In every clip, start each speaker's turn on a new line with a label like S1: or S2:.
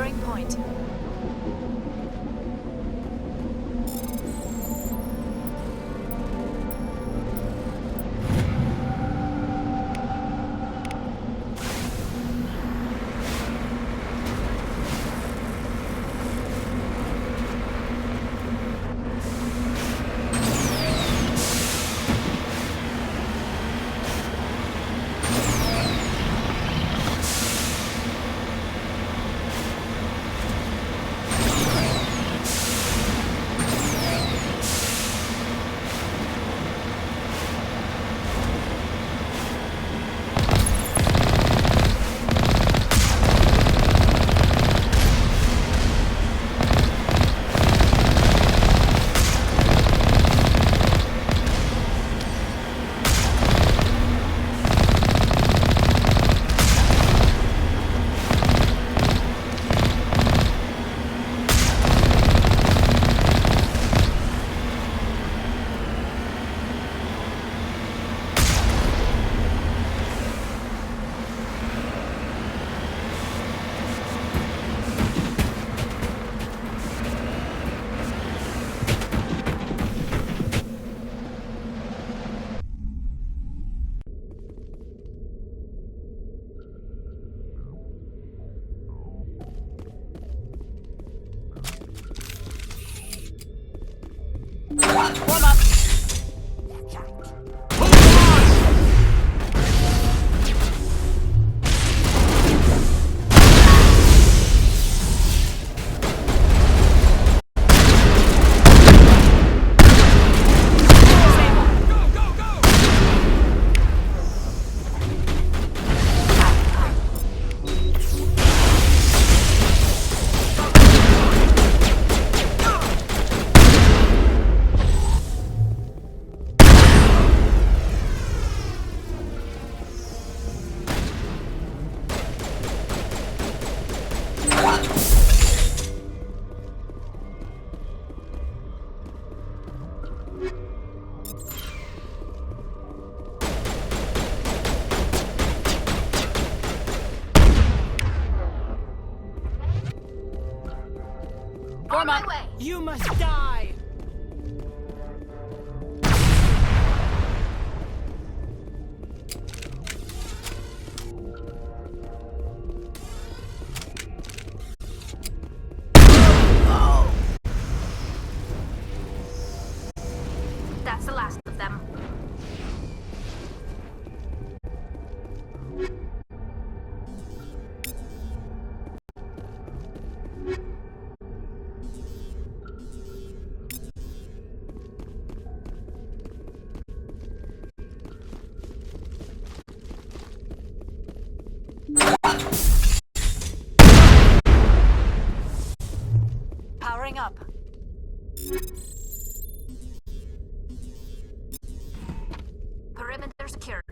S1: Securing point. Warm up. Form up. You must die. That's the last of them. Powering up. Perimeter secured.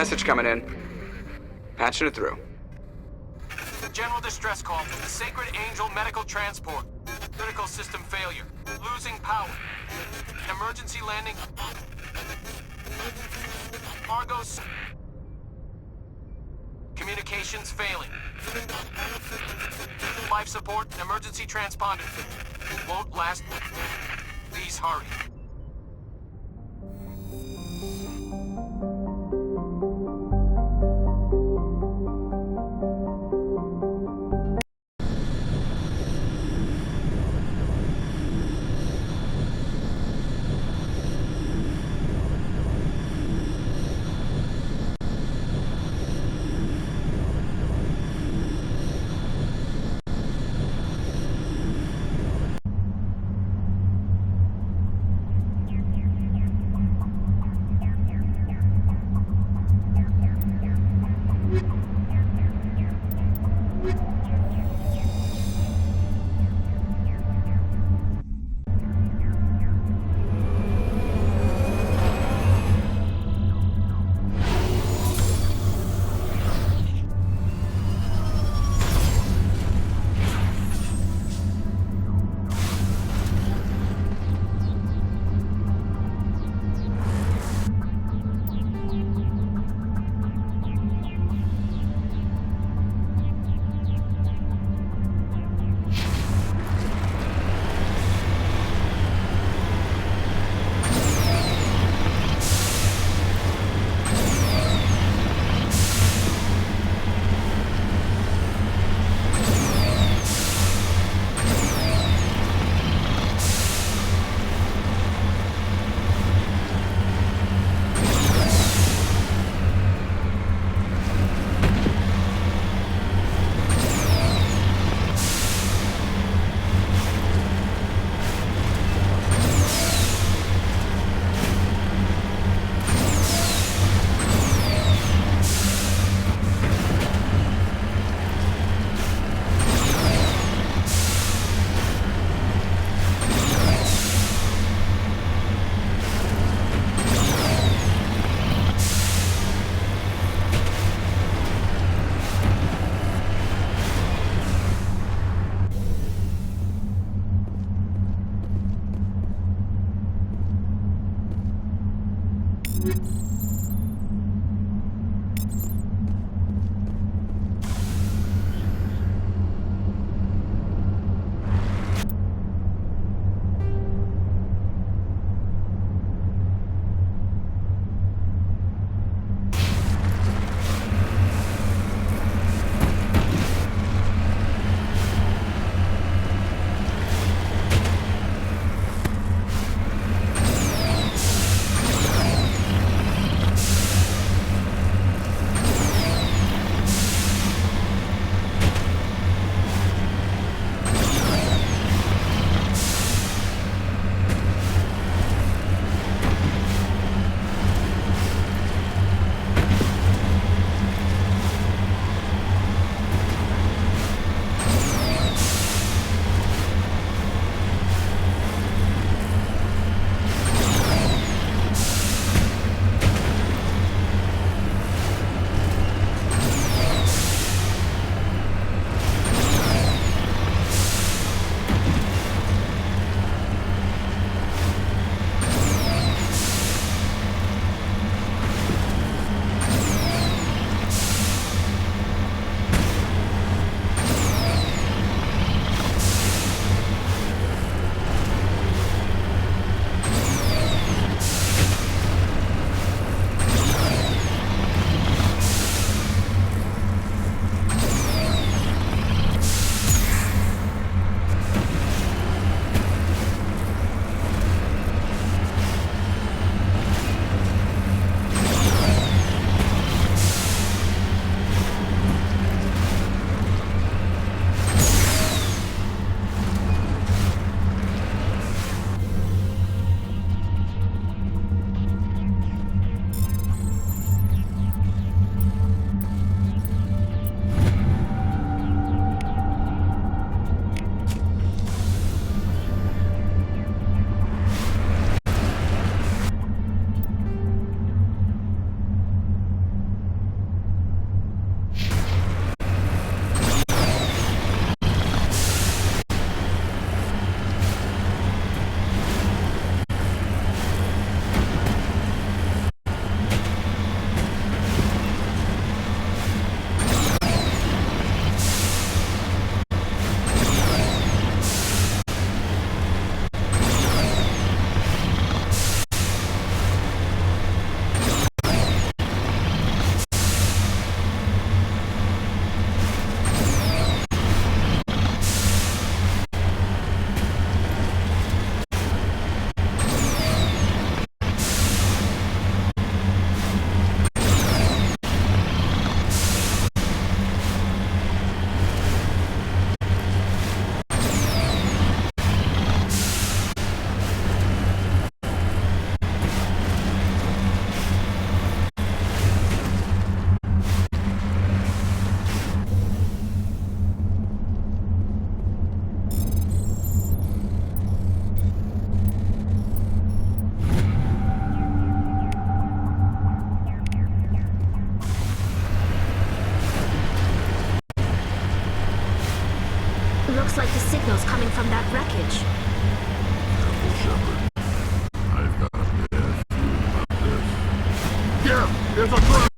S2: message coming in. Patching it through.
S3: General distress call. Sacred Angel medical transport. Critical system failure. Losing power. Emergency landing. Argos. Communications failing. Life support and emergency transponder. Won't last. Please hurry.
S1: Looks like the signal's coming from that wreckage.
S4: Careful, Shepard. I've got a bad feeling about this. Here! There's a trap!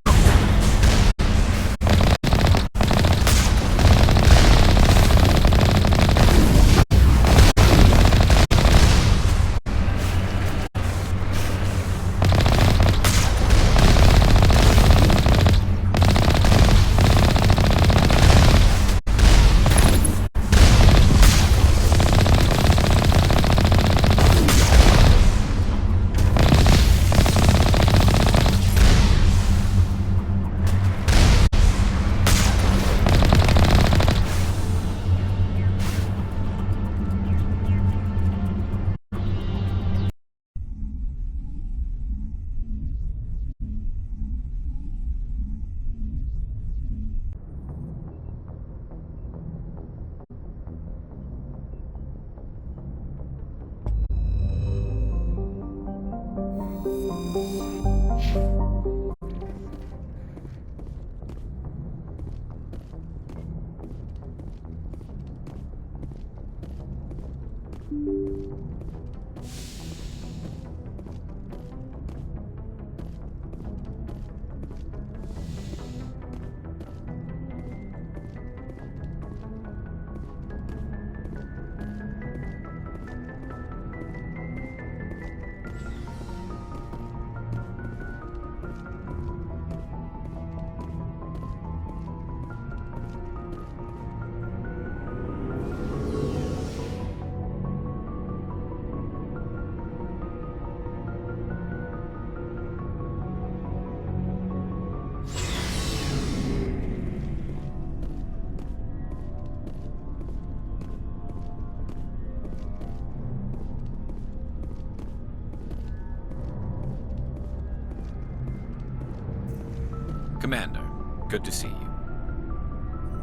S5: Commander, good to see you.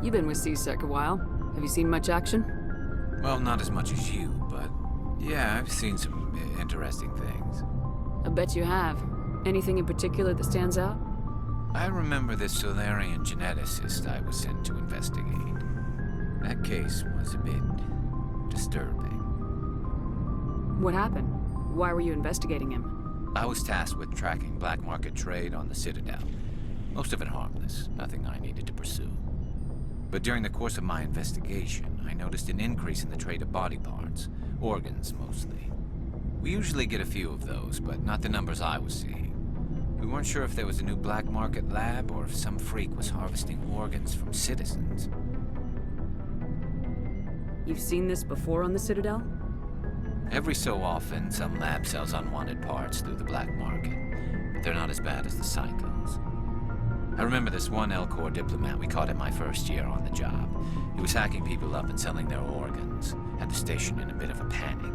S6: You've been with CSEC a while. Have you seen much action?
S5: Well, not as much as you, but yeah, I've seen some interesting things.
S6: I bet you have. Anything in particular that stands out?
S5: I remember this Solarian geneticist I was sent to investigate. That case was a bit disturbing.
S6: What happened? Why were you investigating him?
S5: I was tasked with tracking black market trade on the Citadel. Most of it harmless, nothing I needed to pursue. But during the course of my investigation, I noticed an increase in the trade of body parts, organs mostly. We usually get a few of those, but not the numbers I was seeing. We weren't sure if there was a new black market lab or if some freak was harvesting organs from citizens.
S6: You've seen this before on the Citadel?
S5: Every so often, some lab sells unwanted parts through the black market, but they're not as bad as the cyclones. I remember this one L-Corps diplomat we caught in my first year on the job. He was hacking people up and selling their organs, had the station in a bit of a panic.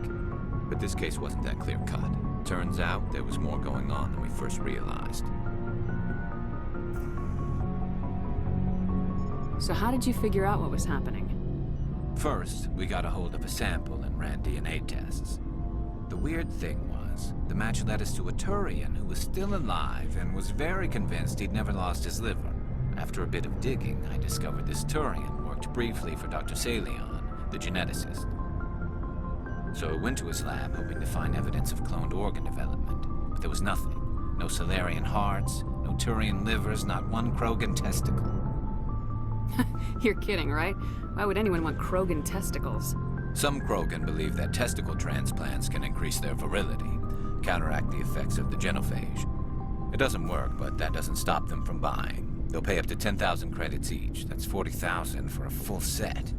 S5: But this case wasn't that clear-cut. Turns out there was more going on than we first realized.
S6: So how did you figure out what was happening?
S5: First, we got a hold of a sample and ran DNA tests. The weird thing was, the match led us to a Turian who was still alive and was very convinced he'd never lost his liver. After a bit of digging, I discovered this Turian worked briefly for Dr. Salion, the geneticist. So I went to his lab hoping to find evidence of cloned organ development, but there was nothing. No Solarian hearts, no Turian livers, not one Krogan testicle.
S6: You're kidding, right? Why would anyone want Krogan testicles?
S5: Some Krogan believe that testicle transplants can increase their virility, counteract the effects of the genophage. It doesn't work, but that doesn't stop them from buying. They'll pay up to 10,000 credits each. That's 40,000 for a full set.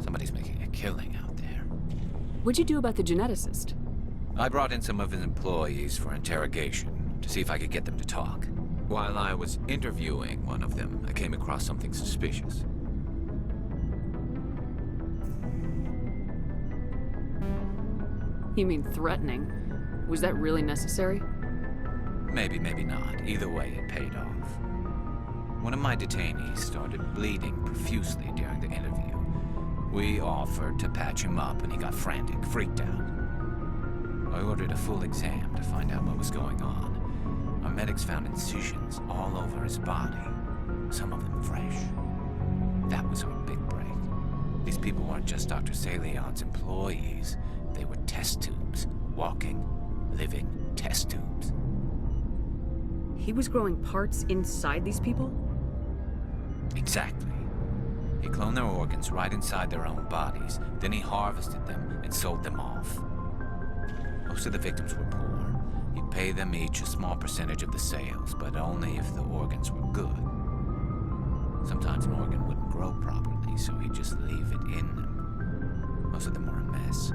S5: Somebody's making a killing out there.
S6: What'd you do about the geneticist?
S5: I brought in some of his employees for interrogation to see if I could get them to talk. While I was interviewing one of them, I came across something suspicious.
S6: You mean threatening? Was that really necessary?
S5: Maybe, maybe not. Either way, it paid off. One of my detainees started bleeding profusely during the interview. We offered to patch him up, and he got frantic, freaked out. I ordered a full exam to find out what was going on. Our medics found incisions all over his body, some of them fresh. That was our big break. These people weren't just Dr. Salion's employees. They were test tubes. Walking, living test tubes.
S6: He was growing parts inside these people?
S5: Exactly. He cloned their organs right inside their own bodies. Then he harvested them and sold them off. Most of the victims were poor. He'd pay them each a small percentage of the sales, but only if the organs were good. Sometimes an organ wouldn't grow properly, so he'd just leave it in them. Most of them were a mess,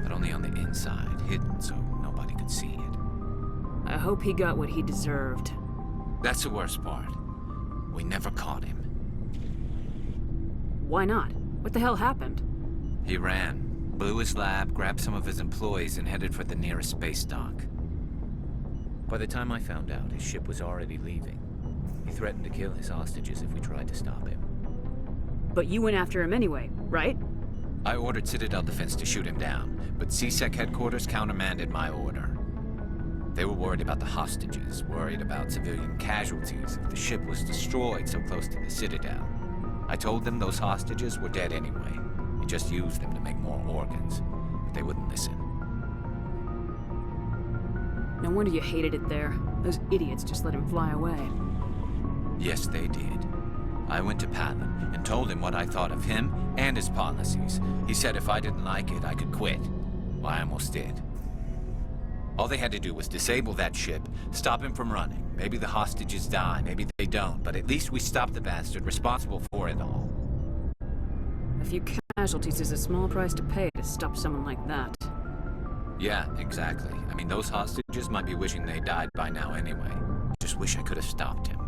S5: but only on the inside, hidden so nobody could see it.
S6: I hope he got what he deserved.
S5: That's the worst part. We never caught him.
S6: Why not? What the hell happened?
S5: He ran, blew his lab, grabbed some of his employees, and headed for the nearest space dock. By the time I found out, his ship was already leaving. He threatened to kill his hostages if we tried to stop him.
S6: But you went after him anyway, right?
S5: I ordered Citadel Defense to shoot him down, but CSEC headquarters countermanded my order. They were worried about the hostages, worried about civilian casualties if the ship was destroyed so close to the Citadel. I told them those hostages were dead anyway. We just used them to make more organs. But they wouldn't listen.
S6: No wonder you hated it there. Those idiots just let him fly away.
S5: Yes, they did. I went to Palin and told him what I thought of him and his policies. He said if I didn't like it, I could quit. Well, I almost did. All they had to do was disable that ship, stop him from running. Maybe the hostages die, maybe they don't, but at least we stopped the bastard responsible for it all.
S6: A few casualties is a small price to pay to stop someone like that.
S5: Yeah, exactly. I mean, those hostages might be wishing they died by now anyway. Just wish I could have stopped him.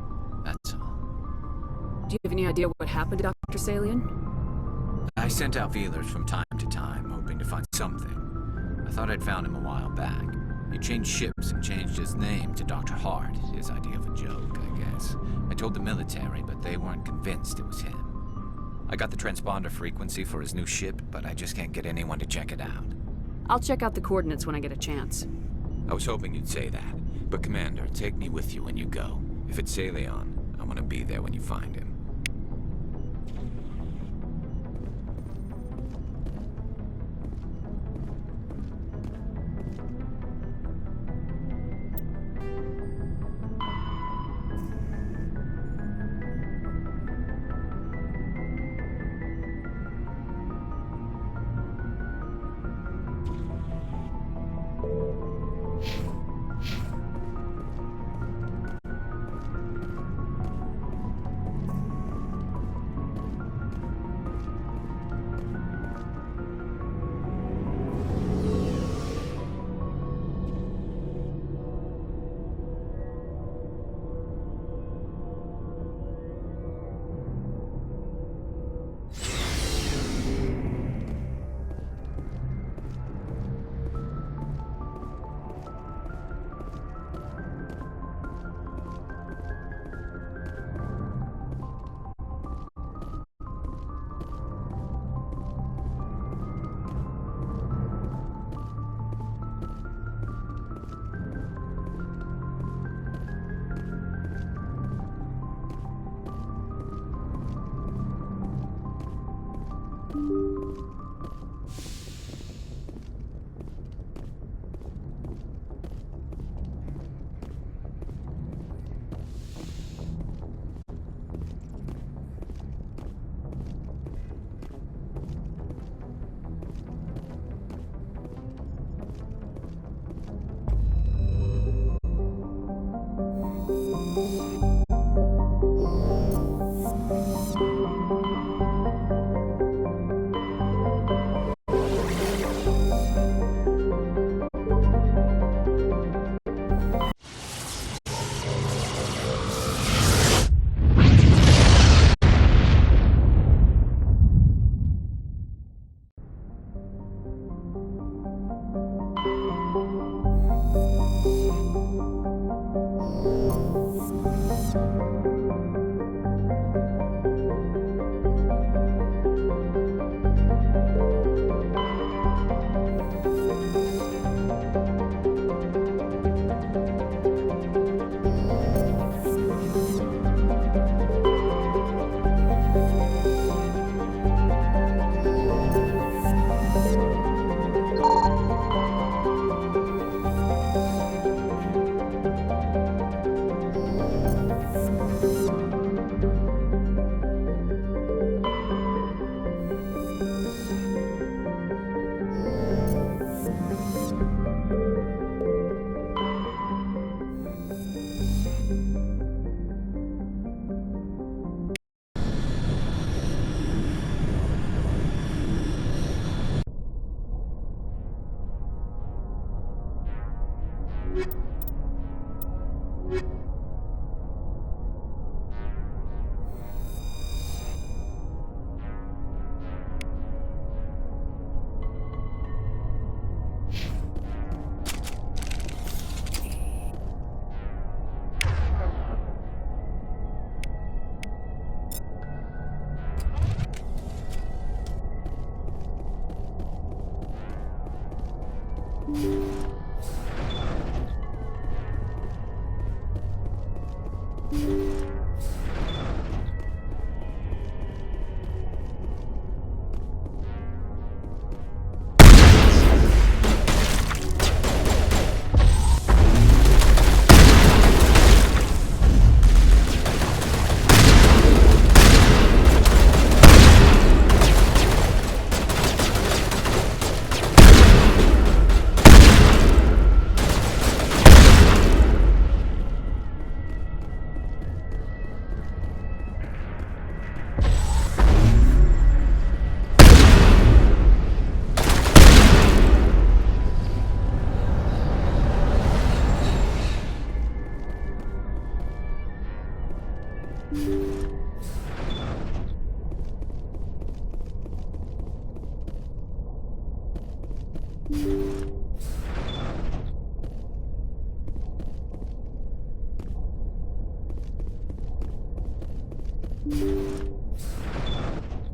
S5: That's all.
S6: Do you have any idea what happened to Dr. Salian?
S5: I sent out feelers from time to time, hoping to find something. I thought I'd found him a while back. He changed ships and changed his name to Dr. Hart, his idea of a joke, I guess. I told the military, but they weren't convinced it was him. I got the transponder frequency for his new ship, but I just can't get anyone to check it out.
S6: I'll check out the coordinates when I get a chance.
S5: I was hoping you'd say that. But Commander, take me with you when you go. If it's Salion, I want to be there when you find him.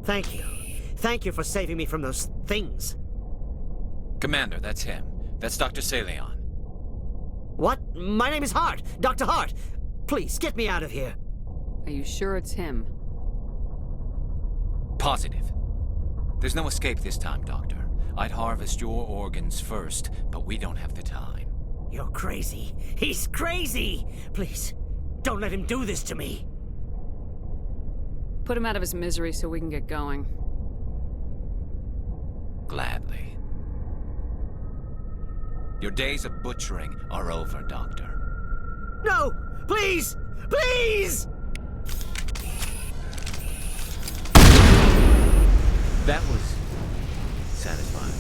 S7: Thank you. Thank you for saving me from those things.
S5: Commander, that's him. That's Dr. Saleon.
S7: What? My name is Hart. Dr. Hart. Please, get me out of here.
S6: Are you sure it's him?
S5: Positive. There's no escape this time, Doctor. I'd harvest your organs first, but we don't have the time.
S7: You're crazy. He's crazy! Please, don't let him do this to me.
S6: Put him out of his misery so we can get going.
S5: Gladly. Your days of butchering are over, Doctor.
S7: No! Please! Please!
S5: That was satisfying.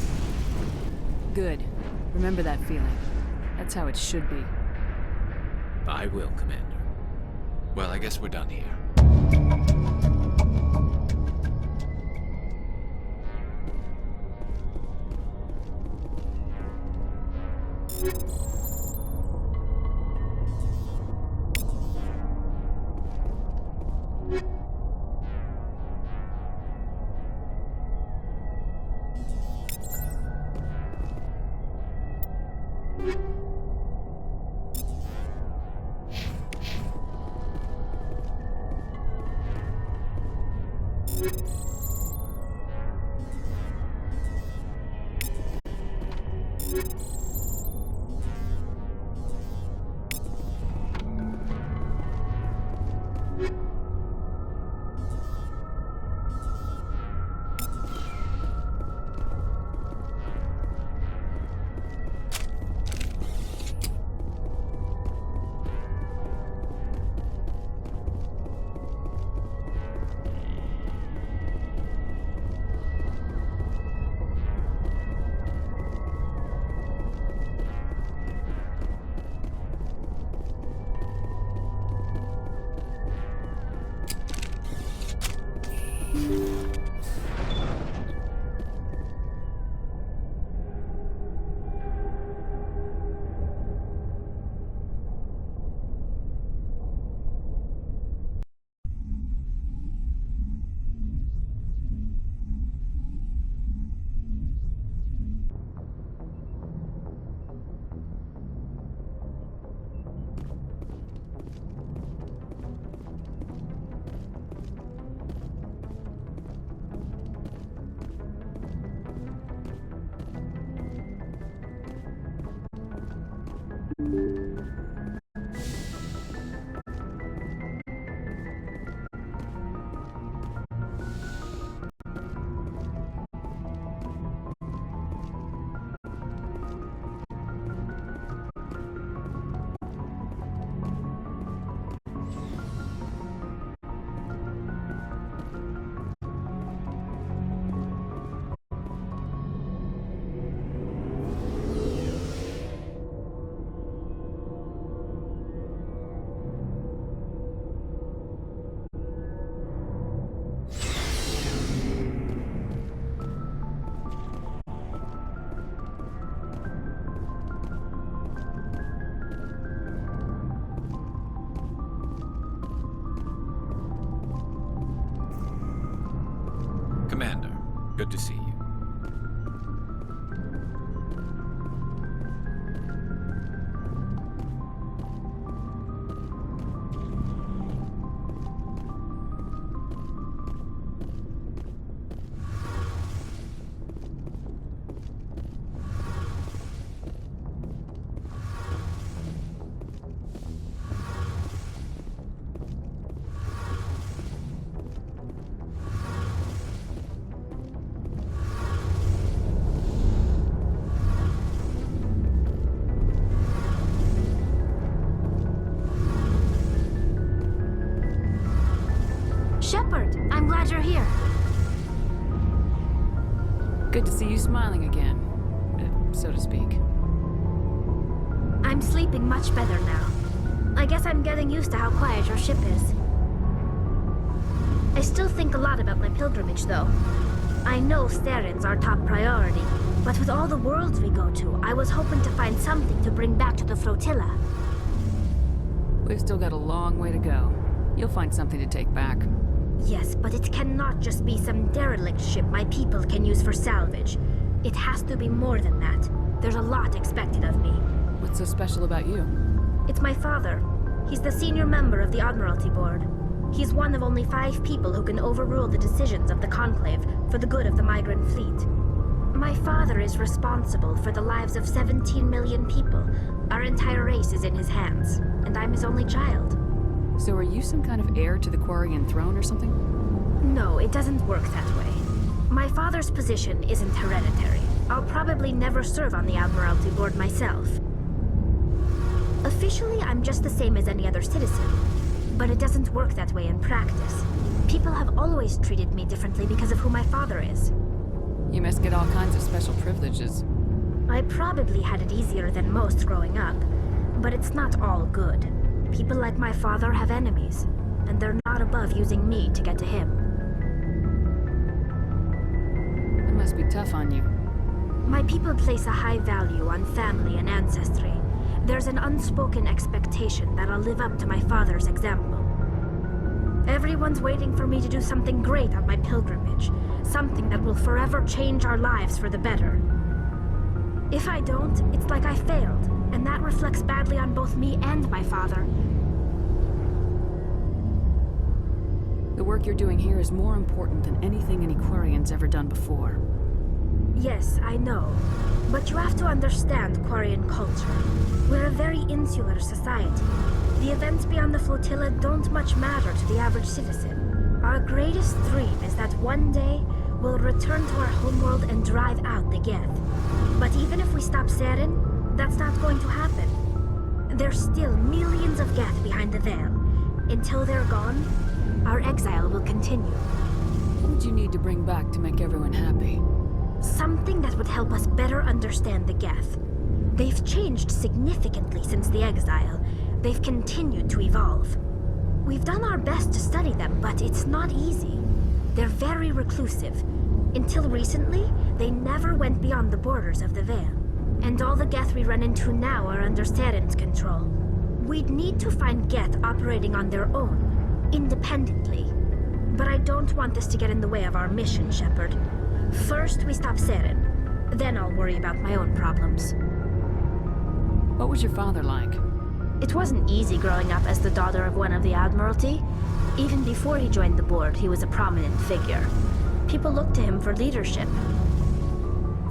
S6: Good. Remember that feeling. That's how it should be.
S5: I will, Commander. Well, I guess we're done here. Commander, good to see you.
S1: Shepard, I'm glad you're here.
S6: Good to see you smiling again, so to speak.
S1: I'm sleeping much better now. I guess I'm getting used to how quiet your ship is. I still think a lot about my pilgrimage, though. I know Steren's our top priority, but with all the worlds we go to, I was hoping to find something to bring back to the flotilla.
S6: We've still got a long way to go. You'll find something to take back.
S1: Yes, but it cannot just be some derelict ship my people can use for salvage. It has to be more than that. There's a lot expected of me.
S6: What's so special about you?
S1: It's my father. He's the senior member of the Admiralty Board. He's one of only 5 people who can overrule the decisions of the Conclave for the good of the migrant fleet. My father is responsible for the lives of 17 million people. Our entire race is in his hands, and I'm his only child.
S6: So are you some kind of heir to the Quarian throne or something?
S1: No, it doesn't work that way. My father's position isn't hereditary. I'll probably never serve on the Admiralty Board myself. Officially, I'm just the same as any other citizen. But it doesn't work that way in practice. People have always treated me differently because of who my father is.
S6: You must get all kinds of special privileges.
S1: I probably had it easier than most growing up, but it's not all good. People like my father have enemies, and they're not above using me to get to him.
S6: It must be tough on you.
S1: My people place a high value on family and ancestry. There's an unspoken expectation that I'll live up to my father's example. Everyone's waiting for me to do something great on my pilgrimage, something that will forever change our lives for the better. If I don't, it's like I failed, and that reflects badly on both me and my father.
S6: The work you're doing here is more important than anything any Quarian's ever done before.
S1: Yes, I know. But you have to understand Quarian culture. We're a very insular society. The events beyond the flotilla don't much matter to the average citizen. Our greatest dream is that one day we'll return to our homeworld and drive out the Geth. But even if we stop Seren, that's not going to happen. There's still millions of Geth behind the veil. Until they're gone, our exile will continue.
S6: What would you need to bring back to make everyone happy?
S1: Something that would help us better understand the Geth. They've changed significantly since the exile. They've continued to evolve. We've done our best to study them, but it's not easy. They're very reclusive. Until recently, they never went beyond the borders of the Veil. And all the Geth we run into now are under Seren's control. We'd need to find Geth operating on their own, independently. But I don't want this to get in the way of our mission, Shepard. First, we stop Seren. Then I'll worry about my own problems.
S6: What was your father like?
S1: It wasn't easy growing up as the daughter of one of the Admiralty. Even before he joined the board, he was a prominent figure. People looked to him for leadership.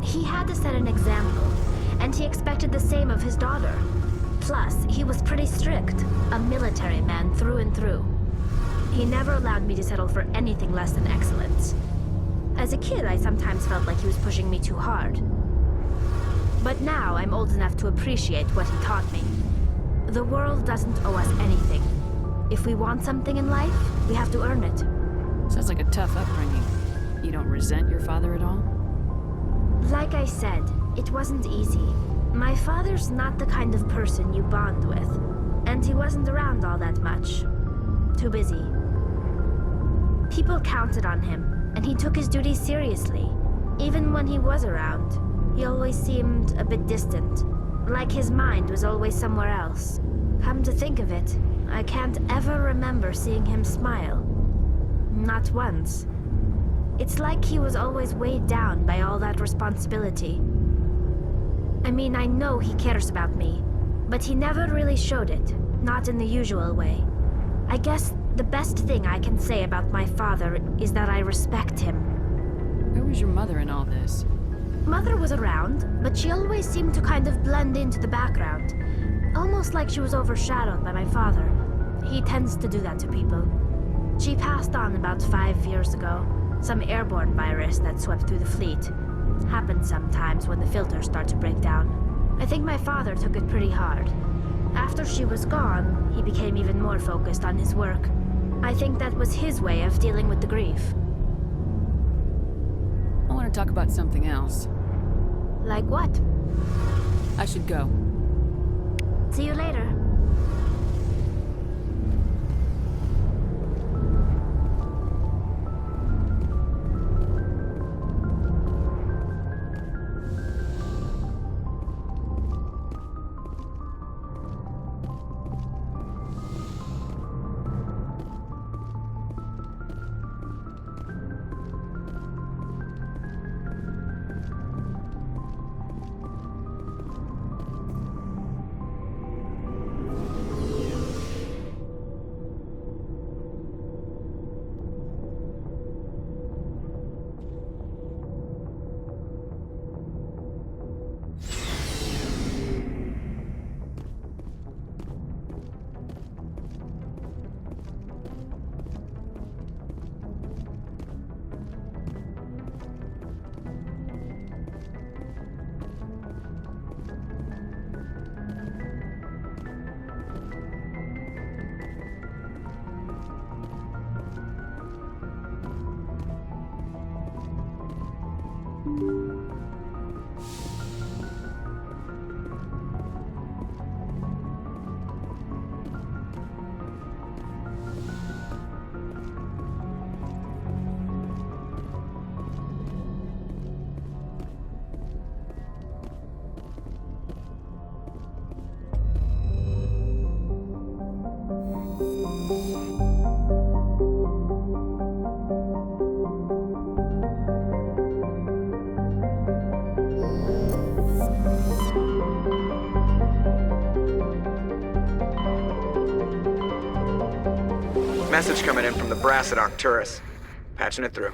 S1: He had to set an example, and he expected the same of his daughter. Plus, he was pretty strict, a military man through and through. He never allowed me to settle for anything less than excellence. As a kid, I sometimes felt like he was pushing me too hard. But now I'm old enough to appreciate what he taught me. The world doesn't owe us anything. If we want something in life, we have to earn it.
S6: Sounds like a tough upbringing. You don't resent your father at all?
S1: Like I said, it wasn't easy. My father's not the kind of person you bond with, and he wasn't around all that much. Too busy. People counted on him, and he took his duties seriously. Even when he was around, he always seemed a bit distant, like his mind was always somewhere else. Come to think of it, I can't ever remember seeing him smile. Not once. It's like he was always weighed down by all that responsibility. I mean, I know he cares about me, but he never really showed it, not in the usual way. I guess the best thing I can say about my father is that I respect him.
S6: Where was your mother in all this?
S1: Mother was around, but she always seemed to kind of blend into the background. Almost like she was overshadowed by my father. He tends to do that to people. She passed on about 5 years ago. Some airborne virus that swept through the fleet. Happens sometimes when the filters start to break down. I think my father took it pretty hard. After she was gone, he became even more focused on his work. I think that was his way of dealing with the grief.
S6: I want to talk about something else.
S1: Like what?
S6: I should go.
S1: See you later.
S2: Message coming in from the brass at Arcturus. Patching it through.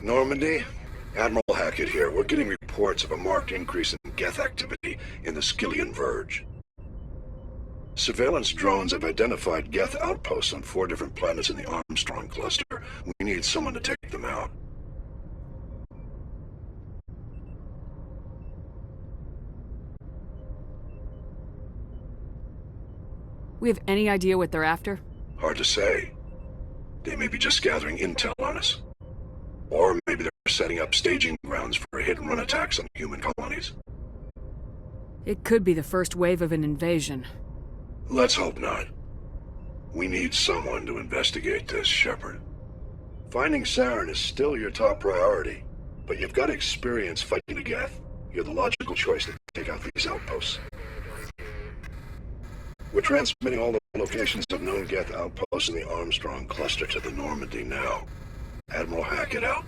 S4: Normandy? Admiral Hackett here. We're getting reports of a marked increase in Geth activity in the Skyllian Verge. Surveillance drones have identified Geth outposts on 4 different planets in the Armstrong cluster. We need someone to take them out.
S6: We have any idea what they're after?
S4: Hard to say. They may be just gathering intel on us. Or maybe they're setting up staging grounds for hit-and-run attacks on human colonies.
S6: It could be the first wave of an invasion.
S4: Let's hope not. We need someone to investigate this, Shepard. Finding Saren is still your top priority, but you've got experience fighting the Geth. You're the logical choice to take out these outposts. We're transmitting all the locations of known Geth outposts in the Armstrong cluster to the Normandy now. Admiral Hackett out.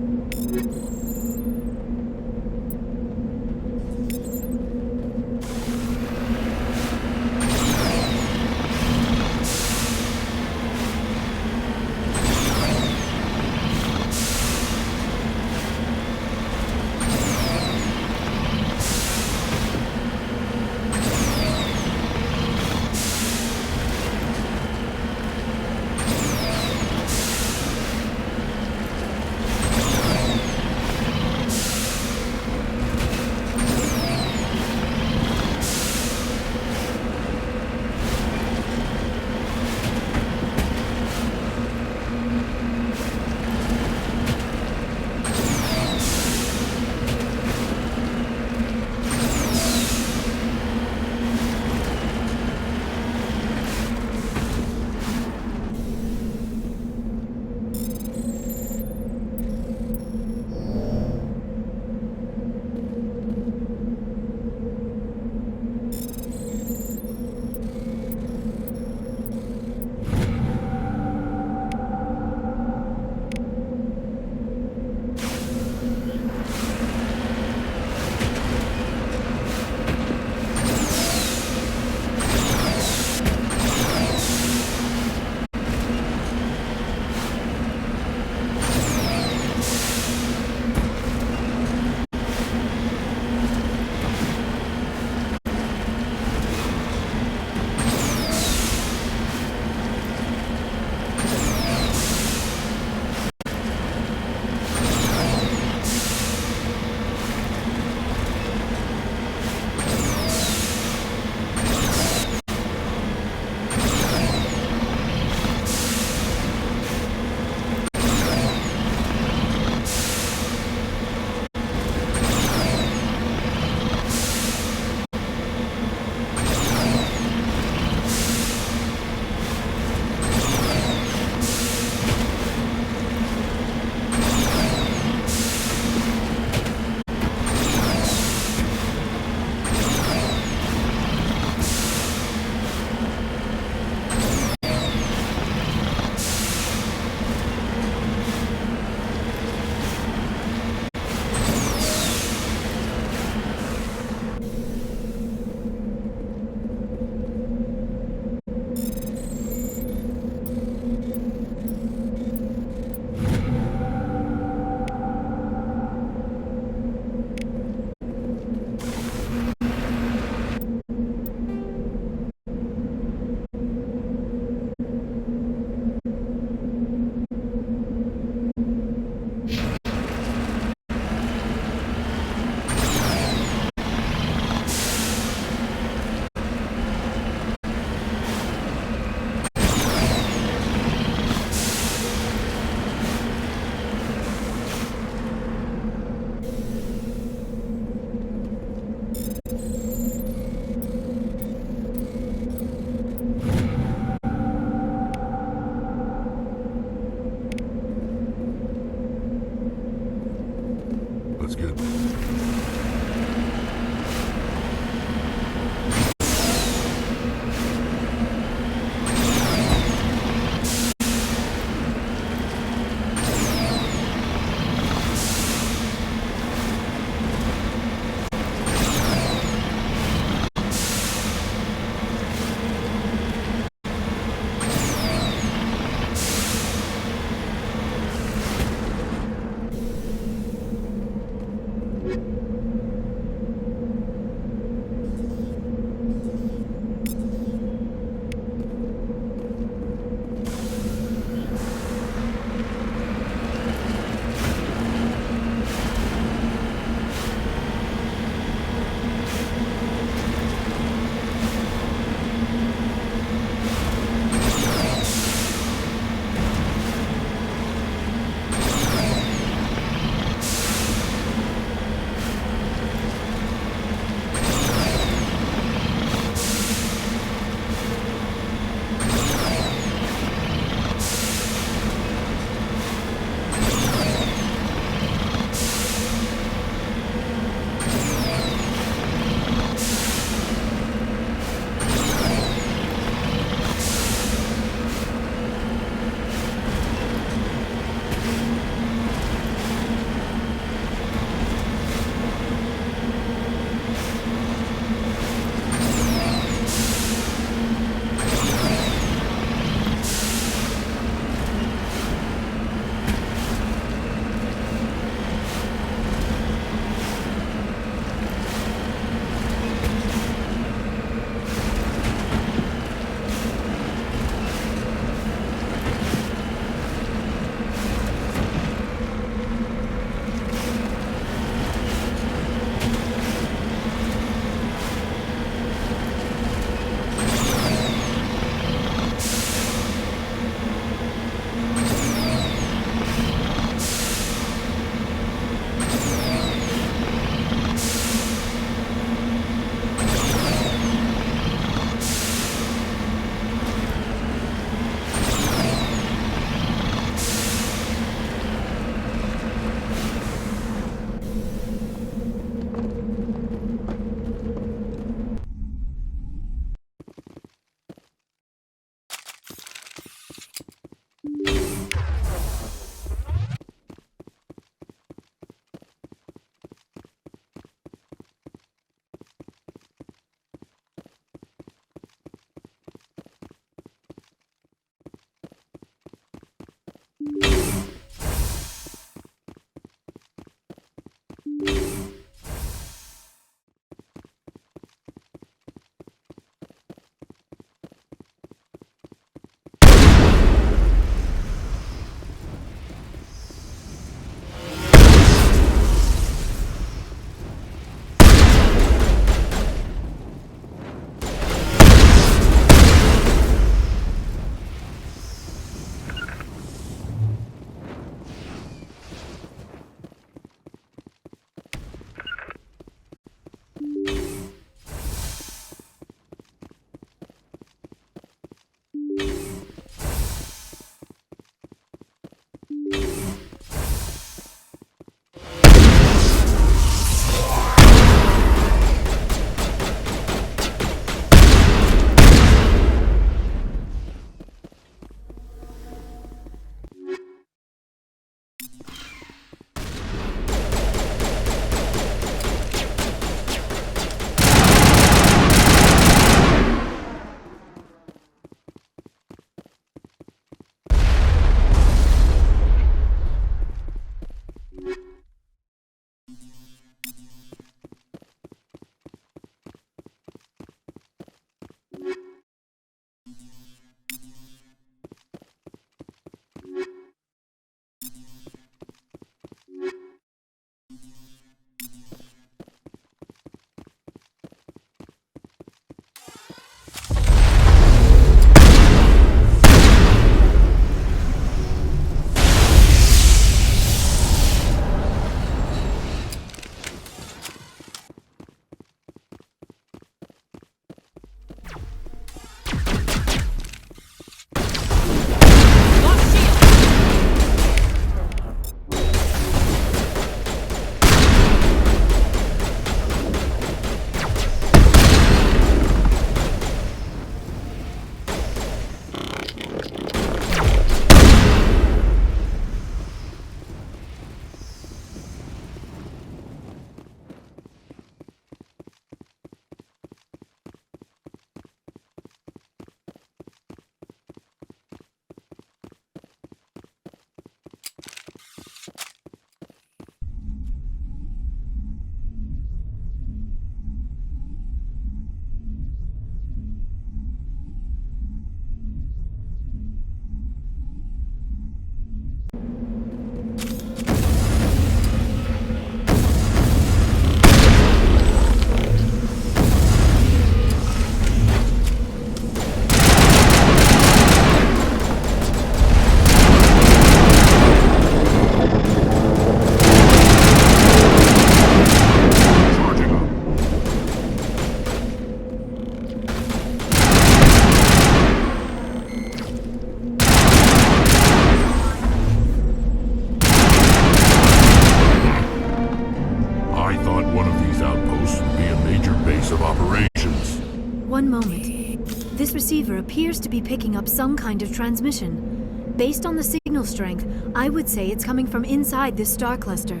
S8: one moment. This receiver appears to be picking up some kind of transmission. Based on the signal strength, I would say it's coming from inside this star cluster.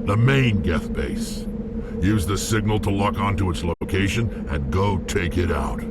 S9: The main Geth base. Use the signal to lock onto its location and go take it out.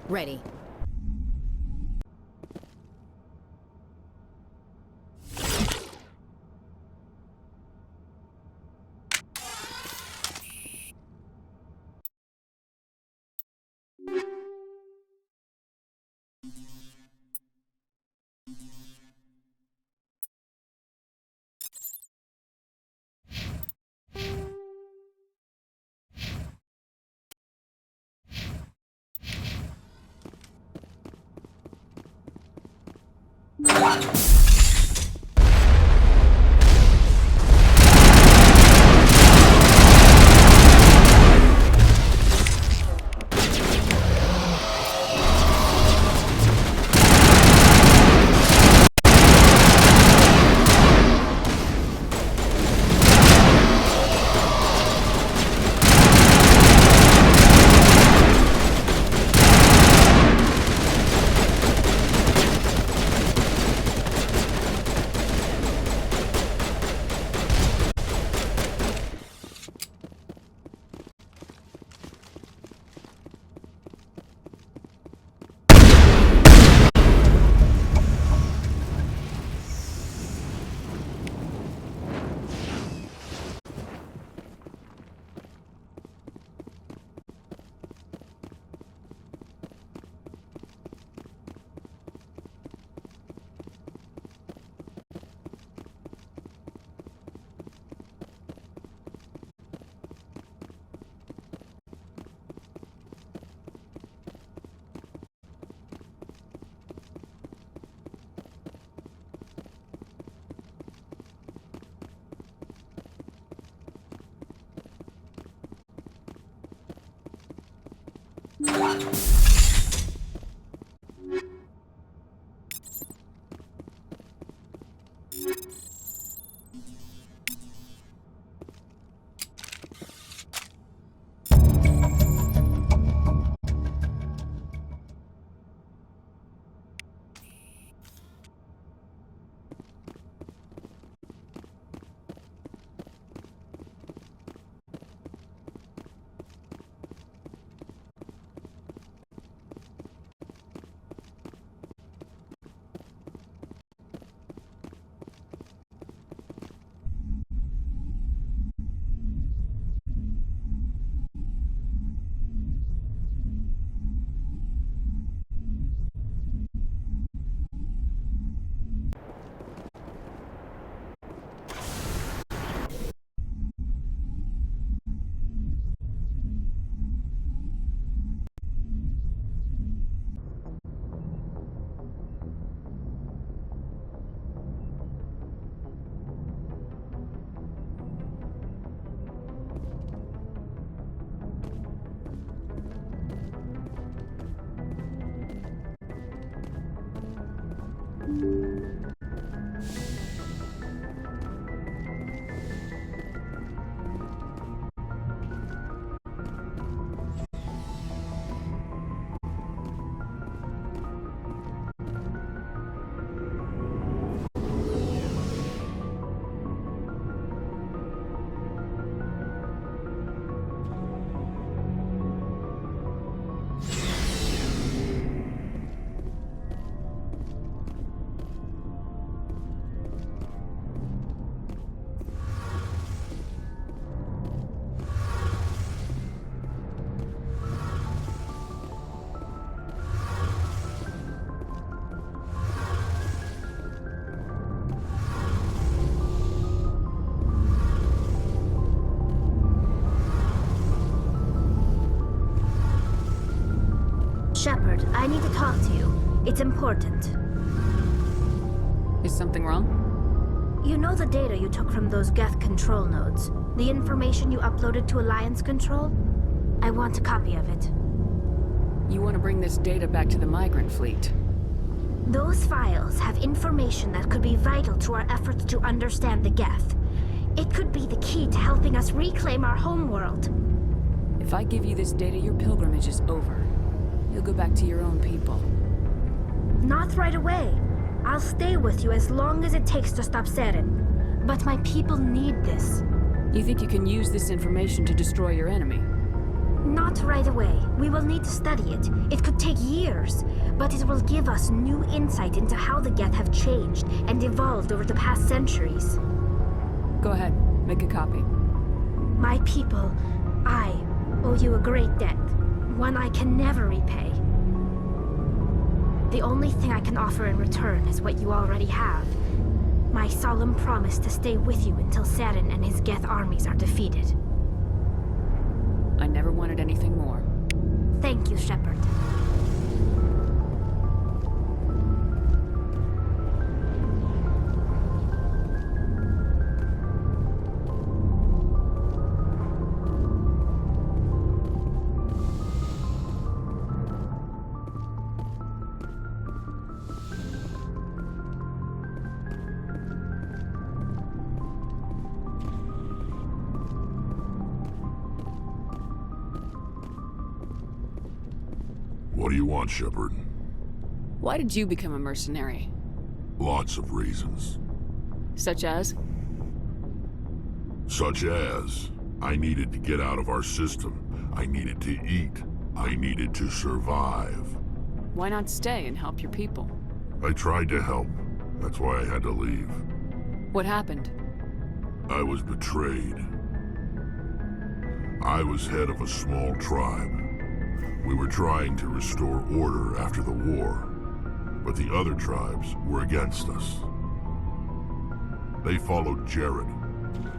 S10: Ready.
S1: Shepard, I need to talk to you. It's important.
S6: Is something wrong?
S1: You know the data you took from those Geth control nodes? The information you uploaded to Alliance Control? I want a copy of it.
S6: You want to bring this data back to the migrant fleet?
S1: Those files have information that could be vital to our efforts to understand the Geth. It could be the key to helping us reclaim our homeworld.
S6: If I give you this data, your pilgrimage is over. You'll go back to your own people.
S1: Not right away. I'll stay with you as long as it takes to stop Seren. But my people need this.
S6: You think you can use this information to destroy your enemy?
S1: Not right away. We will need to study it. It could take years, but it will give us new insight into how the Geth have changed and evolved over the past centuries.
S6: Go ahead, make a copy.
S1: My people, I owe you a great debt, one I can never repay. The only thing I can offer in return is what you already have. My solemn promise to stay with you until Saren and his Geth armies are defeated.
S6: I never wanted anything more.
S1: Thank you, Shepard.
S9: What do you want, Shepard?
S6: Why did you become a mercenary?
S9: Lots of reasons.
S6: Such as?
S9: Such as, I needed to get out of our system. I needed to eat. I needed to survive.
S6: Why not stay and help your people?
S9: I tried to help. That's why I had to leave.
S6: What happened?
S9: I was betrayed. I was head of a small tribe. We were trying to restore order after the war, but the other tribes were against us. They followed Jared,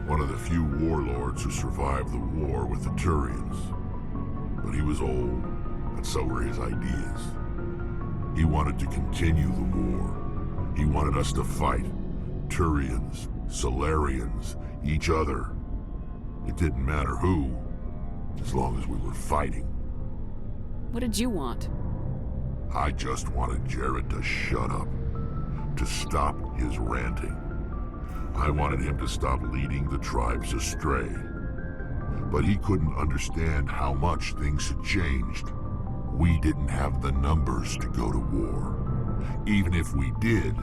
S9: one of the few warlords who survived the war with the Turians. But he was old, and so were his ideas. He wanted to continue the war. He wanted us to fight. Turians, Solarians, each other. It didn't matter who, as long as we were fighting.
S6: What did you want?
S9: I just wanted Jared to shut up, to stop his ranting. I wanted him to stop leading the tribes astray. But he couldn't understand how much things had changed. We didn't have the numbers to go to war. Even if we did,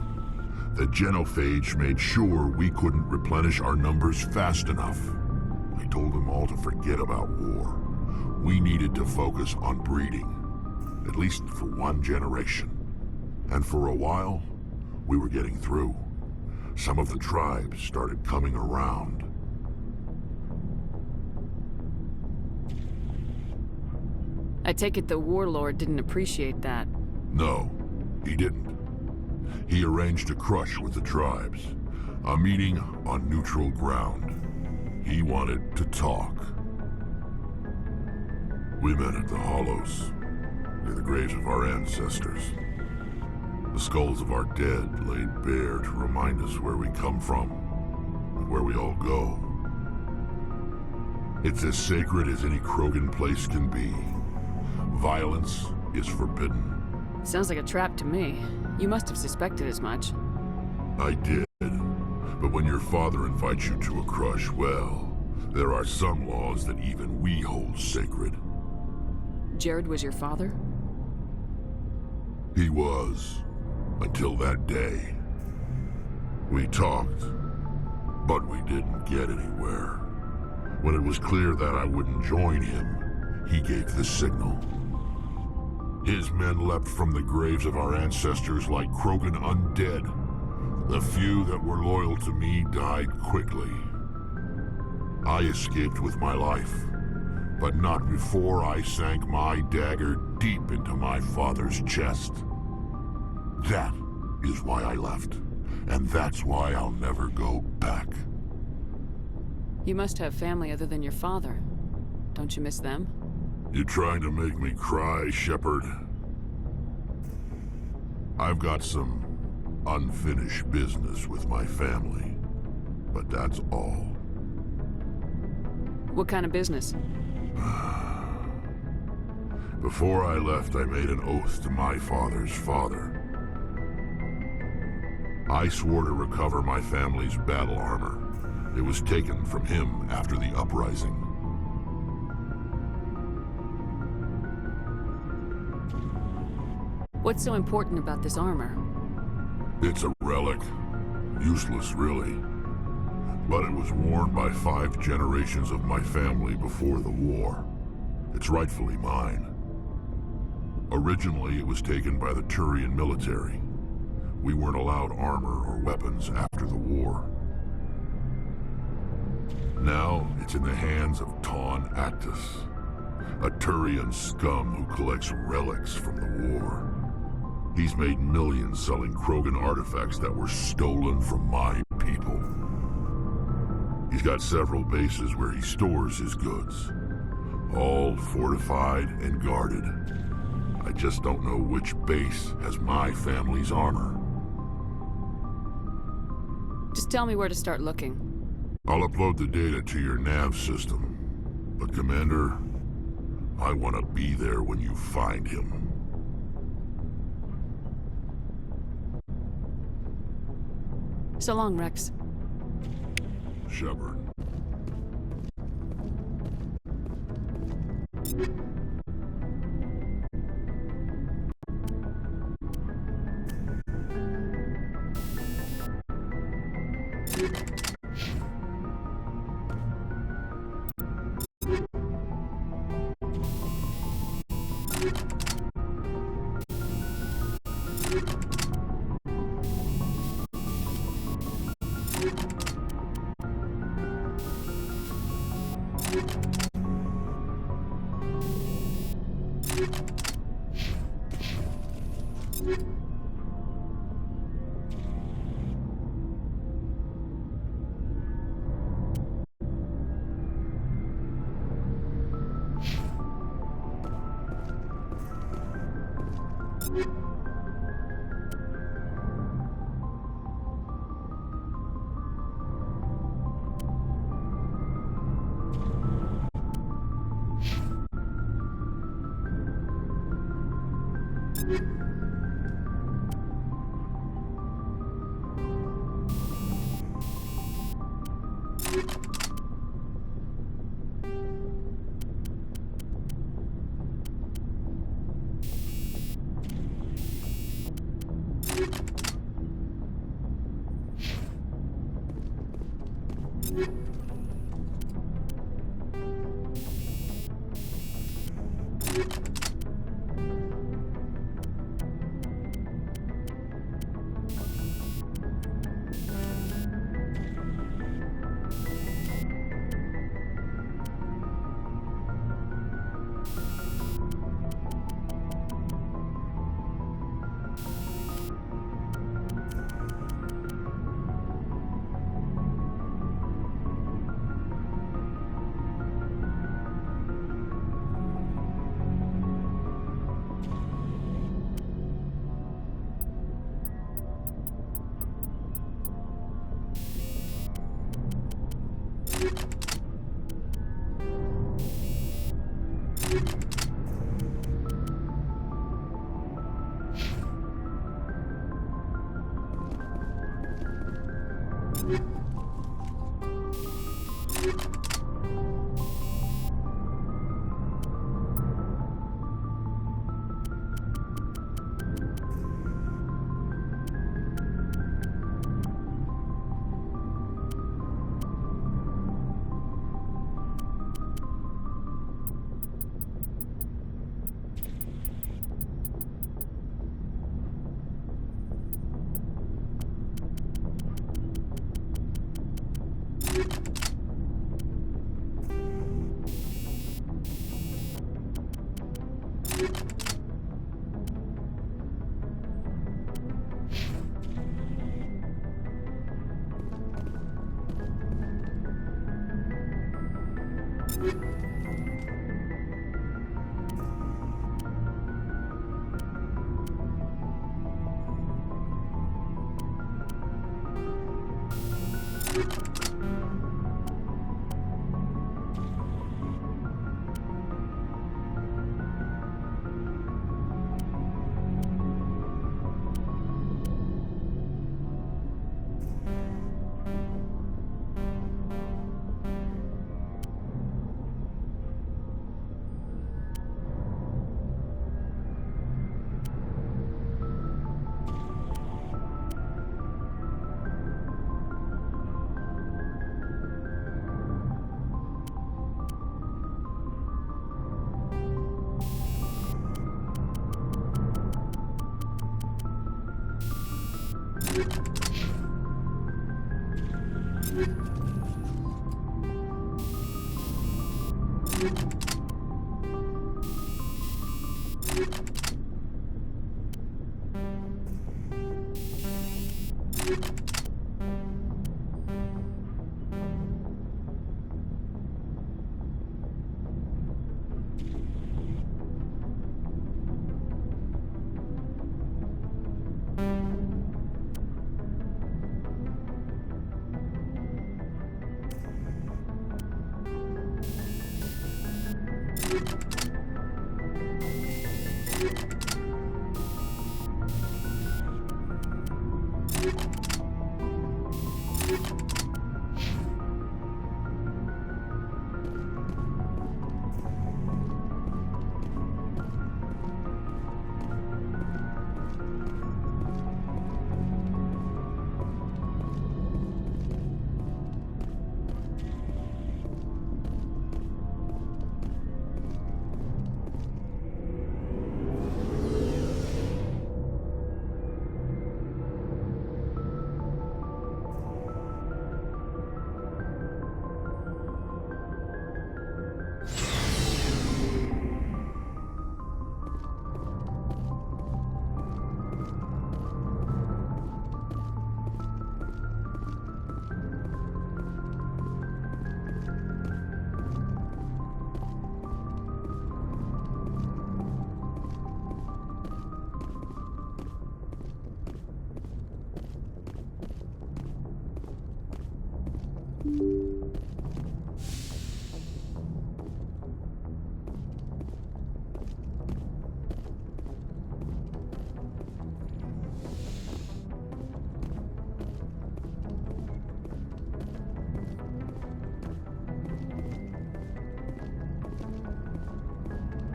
S9: the genophage made sure we couldn't replenish our numbers fast enough. I told them all to forget about war. We needed to focus on breeding, at least for one generation. And for a while, we were getting through. Some of the tribes started coming around.
S6: I take it the warlord didn't appreciate that.
S9: No, he didn't. He arranged a crush with the tribes, a meeting on neutral ground. He wanted to talk. We met at the Hollows, near the graves of our ancestors. The skulls of our dead laid bare to remind us where we come from, and where we all go. It's as sacred as any Krogan place can be. Violence is forbidden.
S6: Sounds like a trap to me. You must have suspected as much.
S9: I did, but when your father invites you to a crush, well, there are some laws that even we hold sacred.
S6: Jared was your father?
S9: He was, until that day. We talked, but we didn't get anywhere. When it was clear that I wouldn't join him, he gave the signal. His men leapt from the graves of our ancestors like Krogan undead. The few that were loyal to me died quickly. I escaped with my life, but not before I sank my dagger deep into my father's chest. That is why I left, and that's why I'll never go back.
S6: You must have family other than your father. Don't you miss them?
S9: You trying to make me cry, Shepard? I've got some unfinished business with my family, but that's all.
S6: What kind of business?
S9: Before I left, I made an oath to my father's father. I swore to recover my family's battle armor. It was taken from him after the uprising.
S6: What's so important about this armor?
S9: It's a relic. Useless, really. But it was worn by 5 generations of my family before the war. It's rightfully mine. Originally, it was taken by the Turian military. We weren't allowed armor or weapons after the war. Now, it's in the hands of Taun Actus, a Turian scum who collects relics from the war. He's made millions selling Krogan artifacts that were stolen from my people. He's got several bases where he stores his goods, all fortified and guarded. I just don't know which base has my family's armor.
S6: Just tell me where to start looking.
S9: I'll upload the data to your nav system. But Commander, I want to be there when you find him.
S6: So long, Rex.
S9: Shepard.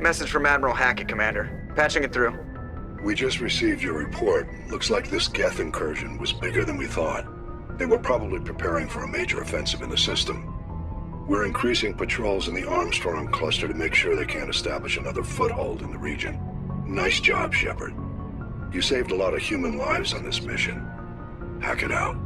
S2: Message from Admiral Hackett, Commander. Patching it through.
S4: We just received your report. Looks like this Geth incursion was bigger than we thought. They were probably preparing for a major offensive in the system. We're increasing patrols in the Armstrong cluster to make sure they can't establish another foothold in the region. Nice job, Shepard. You saved a lot of human lives on this mission. Hackett out.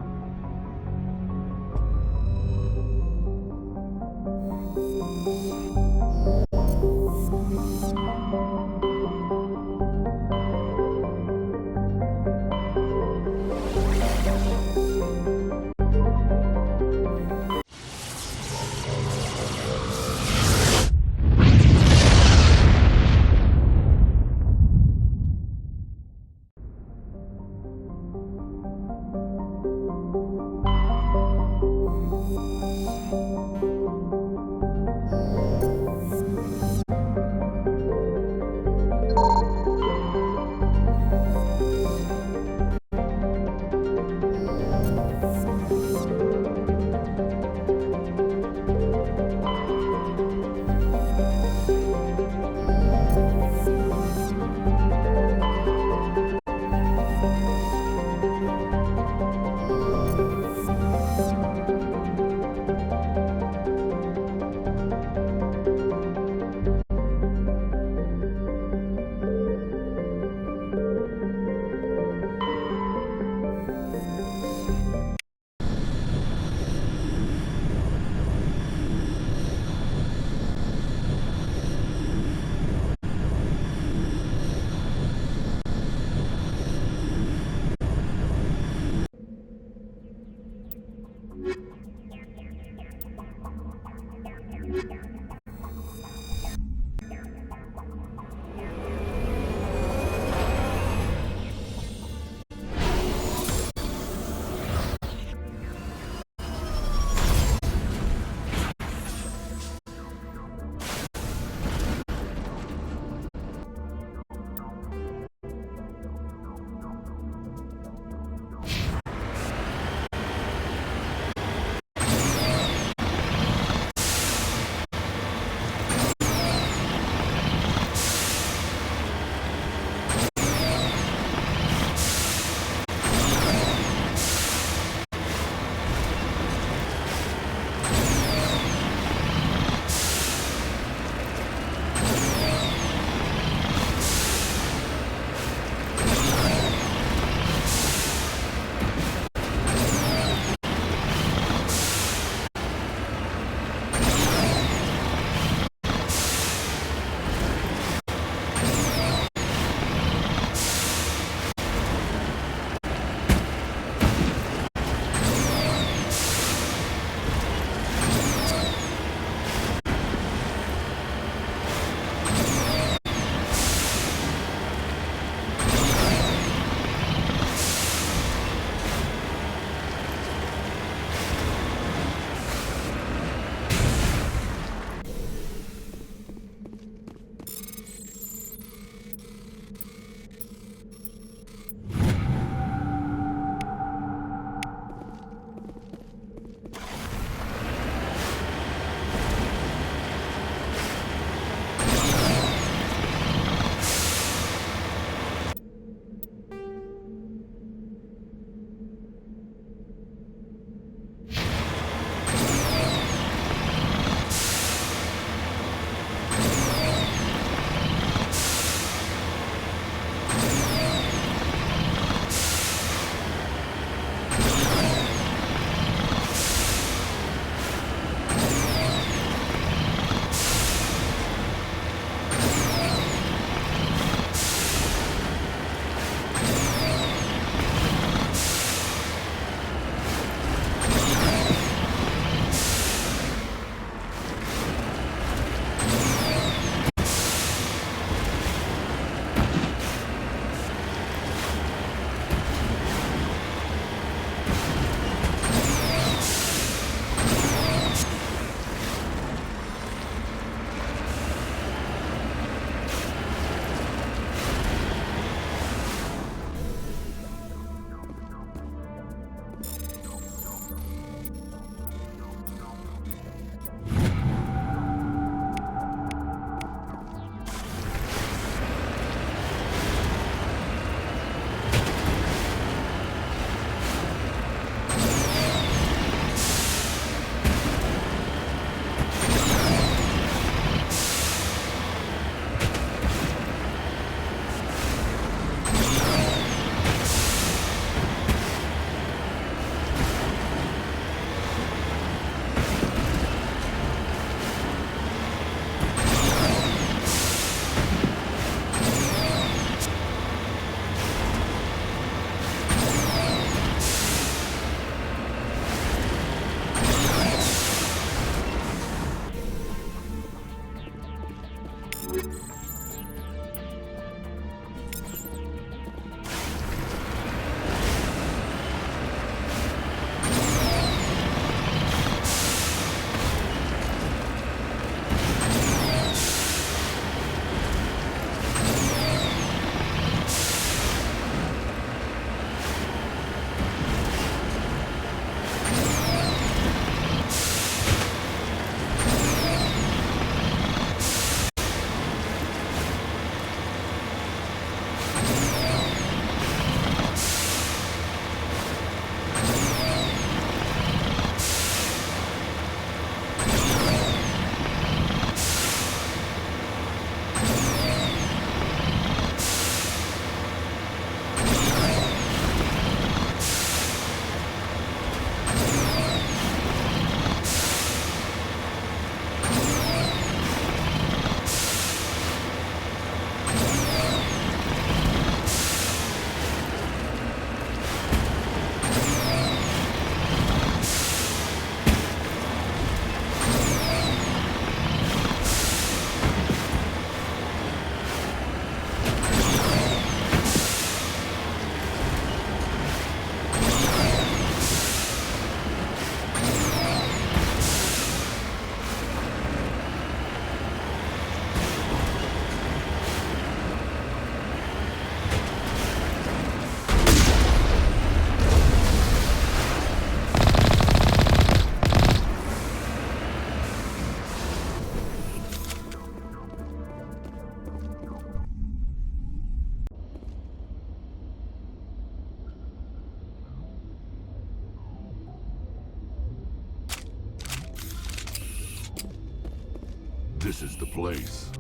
S9: This is the place.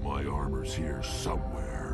S9: My armor's here somewhere.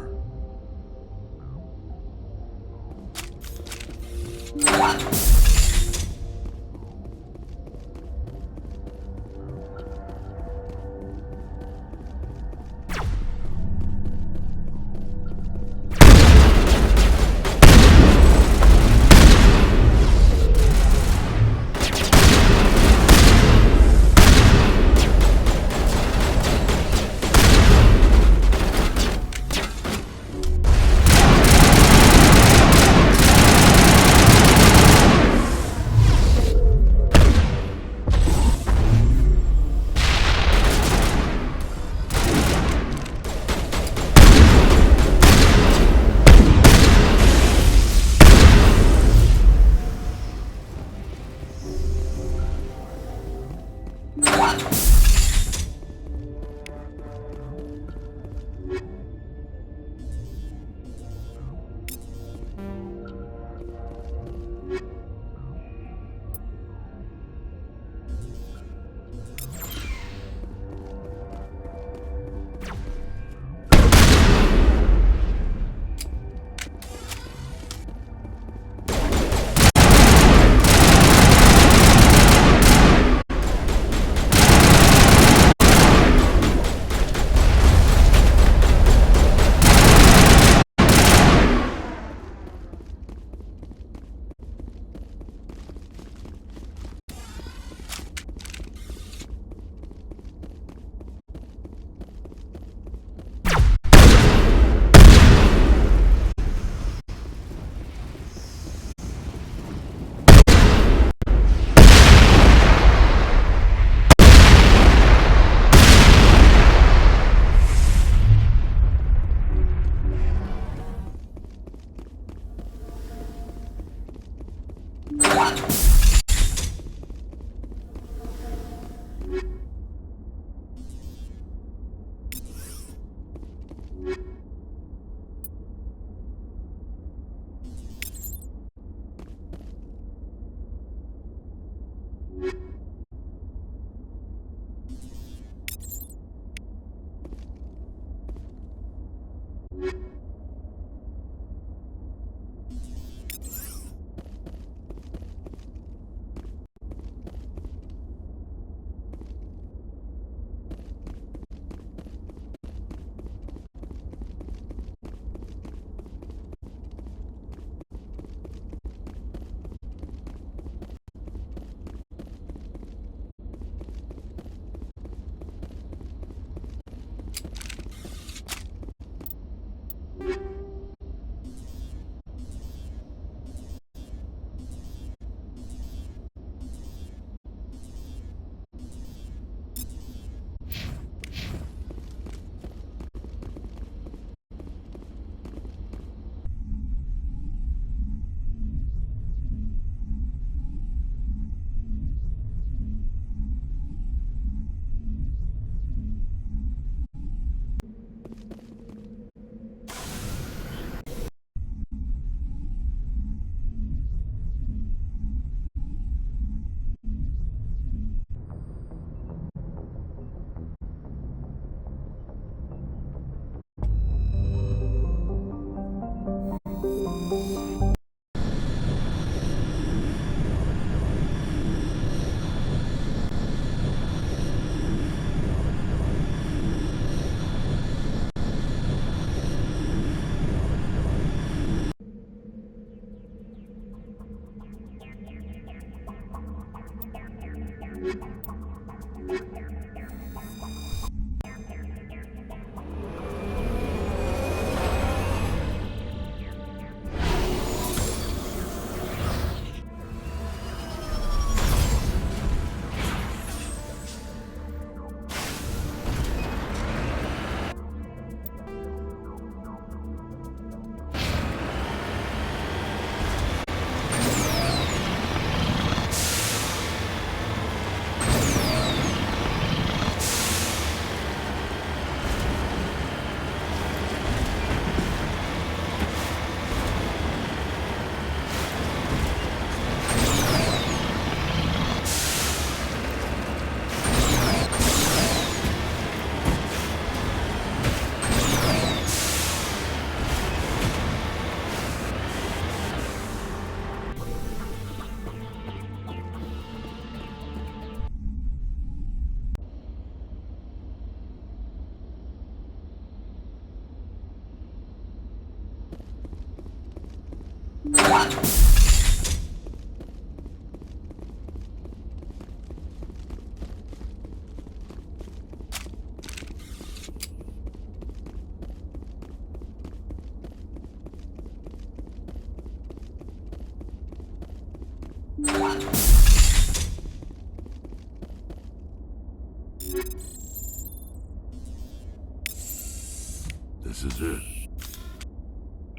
S9: This is it.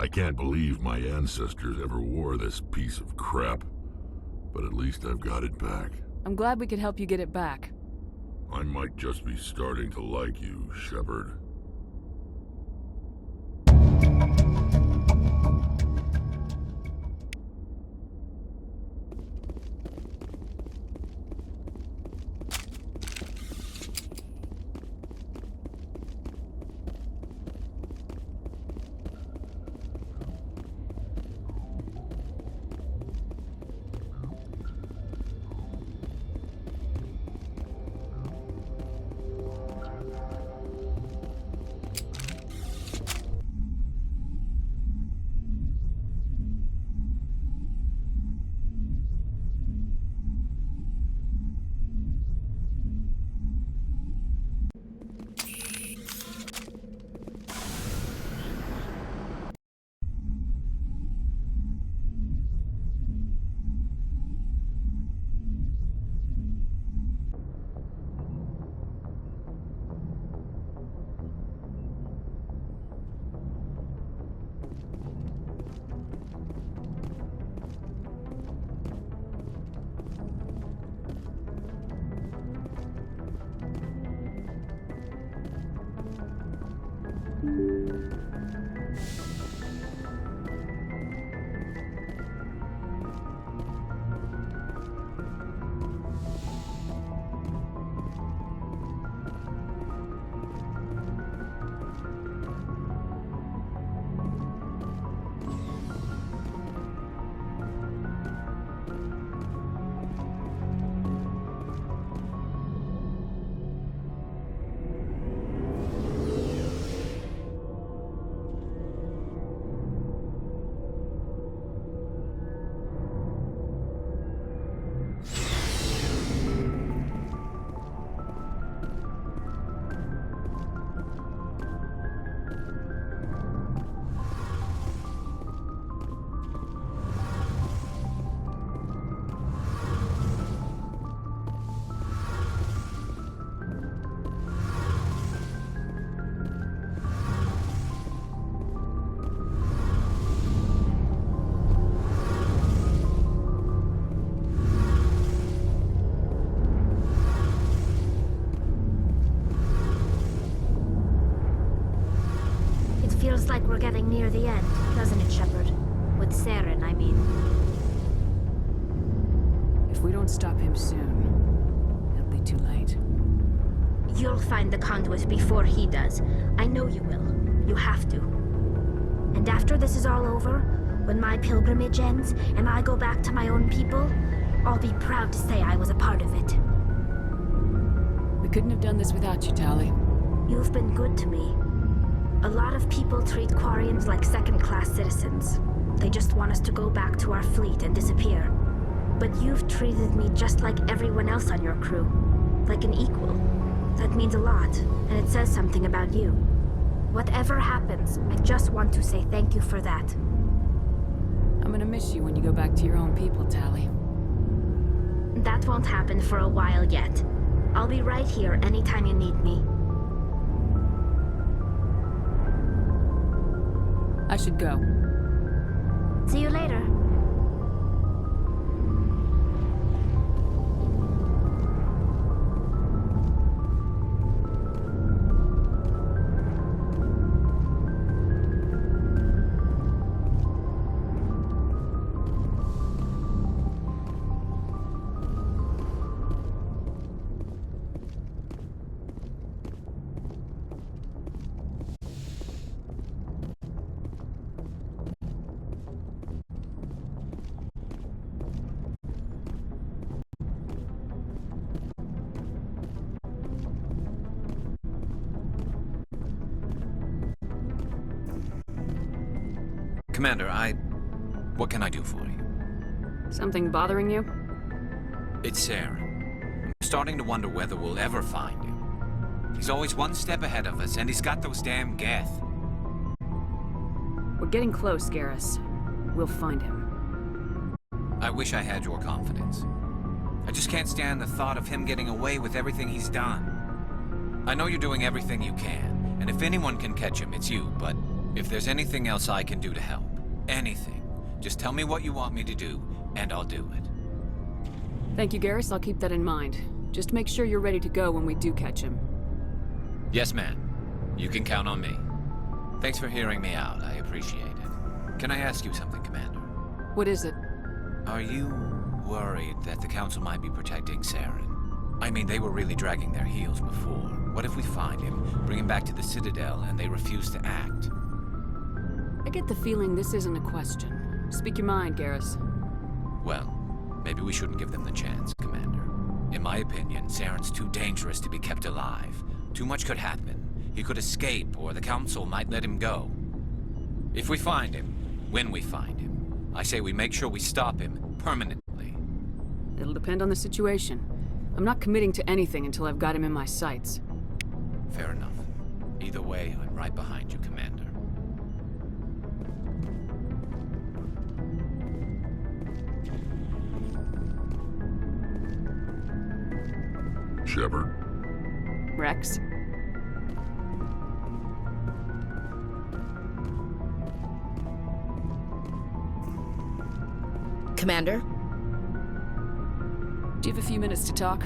S9: I can't believe my ancestors ever wore this piece of crap, but at least I've got it back.
S6: I'm glad we could help you get it back.
S9: I might just be starting to like you, Shepard.
S1: Feels like we're getting near the end, doesn't it, Shepard? With Saren, I mean.
S6: If we don't stop him soon, it'll be too late.
S1: You'll find the conduit before he does. I know you will. You have to. And after this is all over, when my pilgrimage ends and I go back to my own people, I'll be proud to say I was a part of it.
S6: We couldn't have done this without you, Tali.
S1: You've been good to me. A lot of people treat Quarians like second-class citizens. They just want us to go back to our fleet and disappear. But you've treated me just like everyone else on your crew. Like an equal. That means a lot, and it says something about you. Whatever happens, I just want to say thank you for that.
S6: I'm gonna miss you when you go back to your own people, Tali.
S1: That won't happen for a while yet. I'll be right here anytime you need me.
S6: I should go.
S1: See you later.
S5: Commander, What can I do for you?
S6: Something bothering you?
S5: It's Sarah. I'm starting to wonder whether we'll ever find him. He's always one step ahead of us, and he's got those damn Geth.
S6: We're getting close, Garrus. We'll find him.
S5: I wish I had your confidence. I just can't stand the thought of him getting away with everything he's done. I know you're doing everything you can, and if anyone can catch him, it's you, but if there's anything else I can do to help, anything, just tell me what you want me to do, and I'll do it.
S6: Thank you, Garrus. I'll keep that in mind. Just make sure you're ready to go when we do catch him.
S5: Yes, ma'am. You can count on me. Thanks for hearing me out. I appreciate it. Can I ask you something, Commander?
S6: What is it?
S5: Are you worried that the Council might be protecting Saren? I mean, they were really dragging their heels before. What if we find him, bring him back to the Citadel, and they refuse to act?
S6: I get the feeling this isn't a question. Speak your mind, Garrus.
S5: Well, maybe we shouldn't give them the chance, Commander. In my opinion, Saren's too dangerous to be kept alive. Too much could happen. He could escape, or the Council might let him go. If we find him, when we find him, I say we make sure we stop him permanently.
S6: It'll depend on the situation. I'm not committing to anything until I've got him in my sights.
S5: Fair enough. Either way, I'm right behind you, Commander.
S9: Shepard?
S6: Rex?
S10: Commander?
S6: Do you have a few minutes to talk?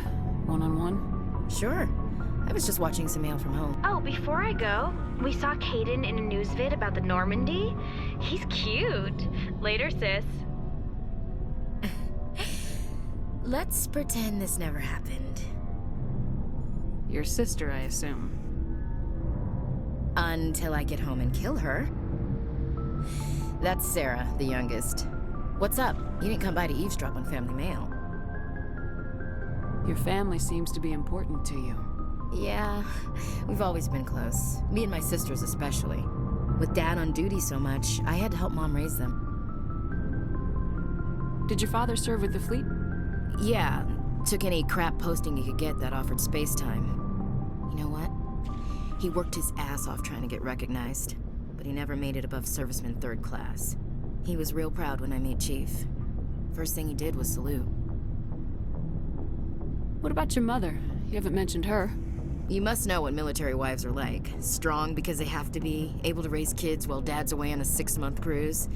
S6: One-on-one?
S10: Sure. I was just watching some mail from home.
S1: Oh, before I go, we saw Caden in a news vid about the Normandy. He's cute. Later, sis.
S10: Let's pretend this never happened.
S6: Your sister, I assume.
S10: Until I get home and kill her. That's Sarah, the youngest. What's up? You didn't come by to eavesdrop on family mail.
S6: Your family seems to be important to you.
S10: Yeah, we've always been close. Me and my sisters especially. With Dad on duty so much, I had to help Mom raise them.
S6: Did your father serve with the fleet?
S10: Yeah, took any crap posting he could get that offered space time. You know what? He worked his ass off trying to get recognized, but he never made it above serviceman 3rd class. He was real proud when I made Chief. First thing he did was salute.
S6: What about your mother? You haven't mentioned her.
S10: You must know what military wives are like. Strong because they have to be, able to raise kids while Dad's away on a 6-month cruise.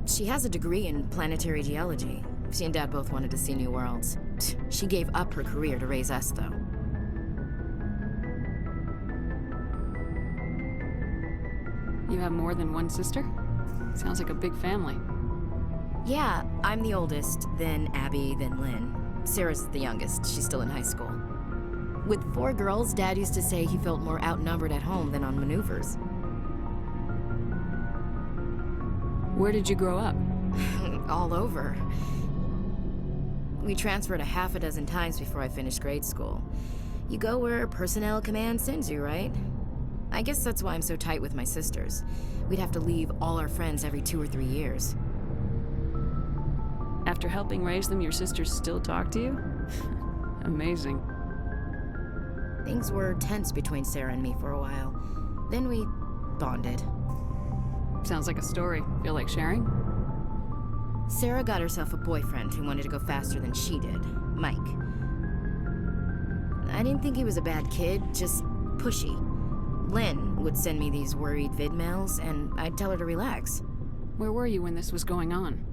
S10: She has a degree in planetary geology. She and Dad both wanted to see new worlds. She gave up her career to raise us, though.
S6: You have more than one sister? Sounds like a big family.
S10: Yeah, I'm the oldest, then Abby, then Lynn. Sarah's the youngest. She's still in high school. With 4 girls, Dad used to say he felt more outnumbered at home than on maneuvers.
S6: Where did you grow up?
S10: All over. We transferred a half a dozen times before I finished grade school. You go where personnel command sends you, right? I guess that's why I'm so tight with my sisters. We'd have to leave all our friends every 2 or 3 years.
S6: After helping raise them, your sisters still talk to you? Amazing.
S10: Things were tense between Sarah and me for a while. Then we bonded.
S6: Sounds like a story. Feel like sharing?
S10: Sarah got herself a boyfriend who wanted to go faster than she did, Mike. I didn't think he was a bad kid, just pushy. Lynn would send me these worried vid mails, and I'd tell her to relax.
S6: Where were you when this was going on?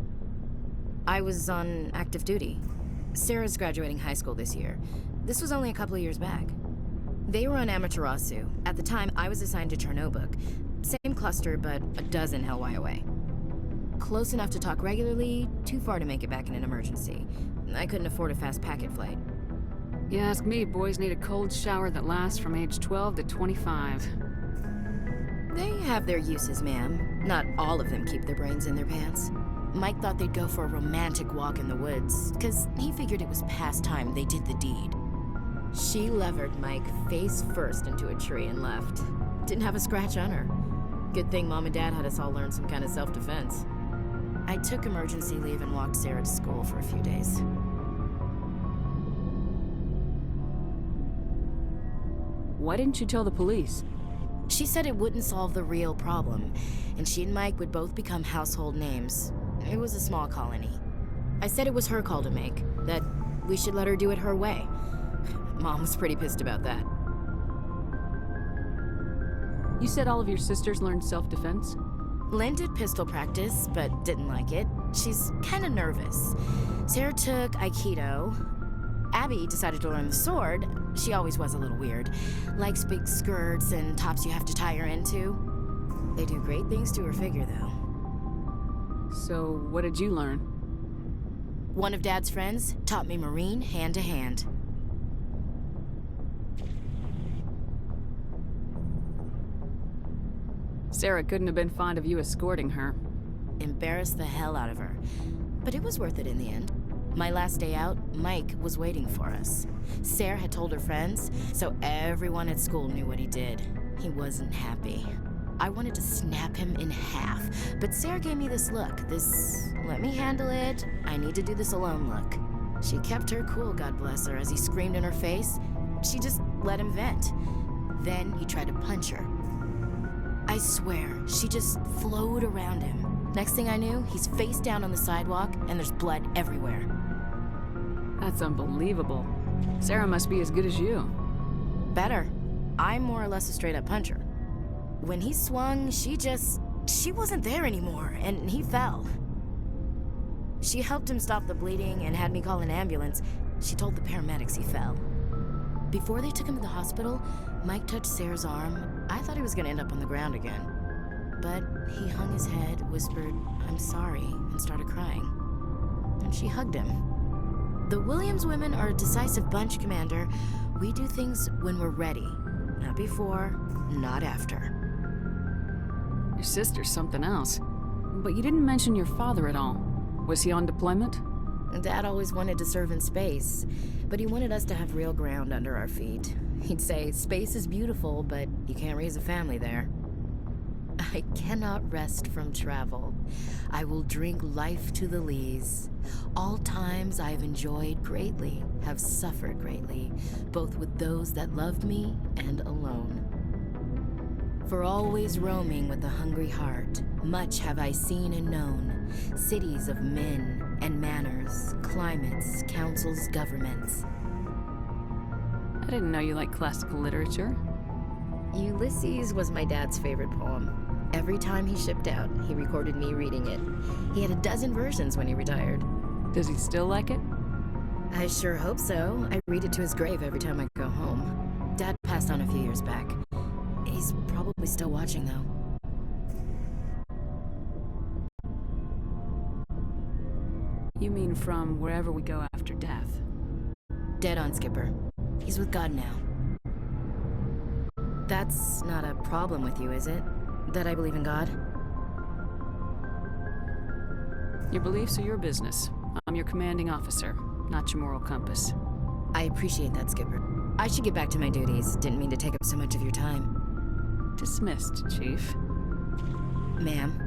S10: I was on active duty. Sarah's graduating high school this year. This was only a couple of years back. They were on Amaterasu. At the time, I was assigned to Chernobog. Same cluster, but a dozen Hellwire away. Close enough to talk regularly, too far to make it back in an emergency. I couldn't afford a fast packet flight.
S6: You ask me, boys need a cold shower that lasts from age 12 to 25.
S10: They have their uses, ma'am. Not all of them keep their brains in their pants. Mike thought they'd go for a romantic walk in the woods, because he figured it was past time they did the deed. She levered Mike face first into a tree and left. Didn't have a scratch on her. Good thing Mom and Dad had us all learn some kind of self-defense. I took emergency leave and walked Sarah to school for a few days.
S6: Why didn't you tell the police?
S10: She said it wouldn't solve the real problem, and she and Mike would both become household names. It was a small colony. I said it was her call to make, that we should let her do it her way. Mom was pretty pissed about that.
S6: You said all of your sisters learned self-defense?
S10: Lynn did pistol practice, but didn't like it. She's kinda nervous. Sarah took Aikido. Abby decided to learn the sword. She always was a little weird. Likes big skirts and tops you have to tie her into. They do great things to her figure, though.
S6: So, what did you learn?
S10: One of Dad's friends taught me Marine hand to hand.
S6: Sarah couldn't have been fond of you escorting her.
S10: Embarrassed the hell out of her. But it was worth it in the end. My last day out, Mike was waiting for us. Sarah had told her friends, so everyone at school knew what he did. He wasn't happy. I wanted to snap him in half, but Sarah gave me this look, this let me handle it, I need to do this alone look. She kept her cool, God bless her, as he screamed in her face. She just let him vent. Then he tried to punch her. I swear, she just flowed around him. Next thing I knew, he's face down on the sidewalk, and there's blood everywhere.
S6: That's unbelievable. Sarah must be as good as you.
S10: Better. I'm more or less a straight-up puncher. When he swung, she wasn't there anymore, and he fell. She helped him stop the bleeding and had me call an ambulance. She told the paramedics he fell. Before they took him to the hospital, Mike touched Sarah's arm. I thought he was gonna end up on the ground again. But he hung his head, whispered, "I'm sorry," and started crying. And she hugged him. The Williams women are a decisive bunch, Commander. We do things when we're ready. Not before, not after.
S6: Your sister's something else. But you didn't mention your father at all. Was he on deployment?
S10: Dad always wanted to serve in space, but he wanted us to have real ground under our feet. He'd say, space is beautiful, but you can't raise a family there. I cannot rest from travel. I will drink life to the lees. All times I have enjoyed greatly, have suffered greatly, both with those that loved me and alone. For always roaming with a hungry heart, much have I seen and known, cities of men and manners, climates, councils, governments.
S6: I didn't know you liked classical literature.
S10: Ulysses was my dad's favorite poem. Every time he shipped out, he recorded me reading it. He had a dozen versions when he retired.
S6: Does he still like it?
S10: I sure hope so. I read it to his grave every time I go home. Dad passed on a few years back. He's probably still watching, though.
S6: You mean from wherever we go after death?
S10: Dead on, Skipper. He's with God now. That's not a problem with you, is it? That I believe in God?
S6: Your beliefs are your business. I'm your commanding officer, not your moral compass.
S10: I appreciate that, Skipper. I should get back to my duties. Didn't mean to take up so much of your time.
S6: Dismissed, Chief.
S10: Ma'am.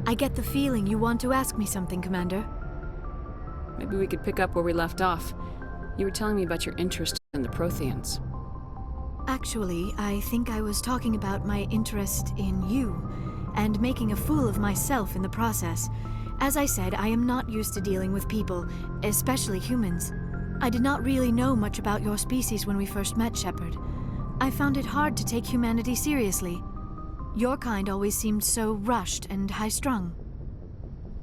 S8: I get the feeling you want to ask me something, Commander.
S6: Maybe we could pick up where we left off. You were telling me about your interest in the Protheans.
S8: Actually, I think I was talking about my interest in you, and making a fool of myself in the process. As I said, I am not used to dealing with people, especially humans. I did not really know much about your species when we first met, Shepard. I found it hard to take humanity seriously. Your kind always seemed so rushed and high-strung.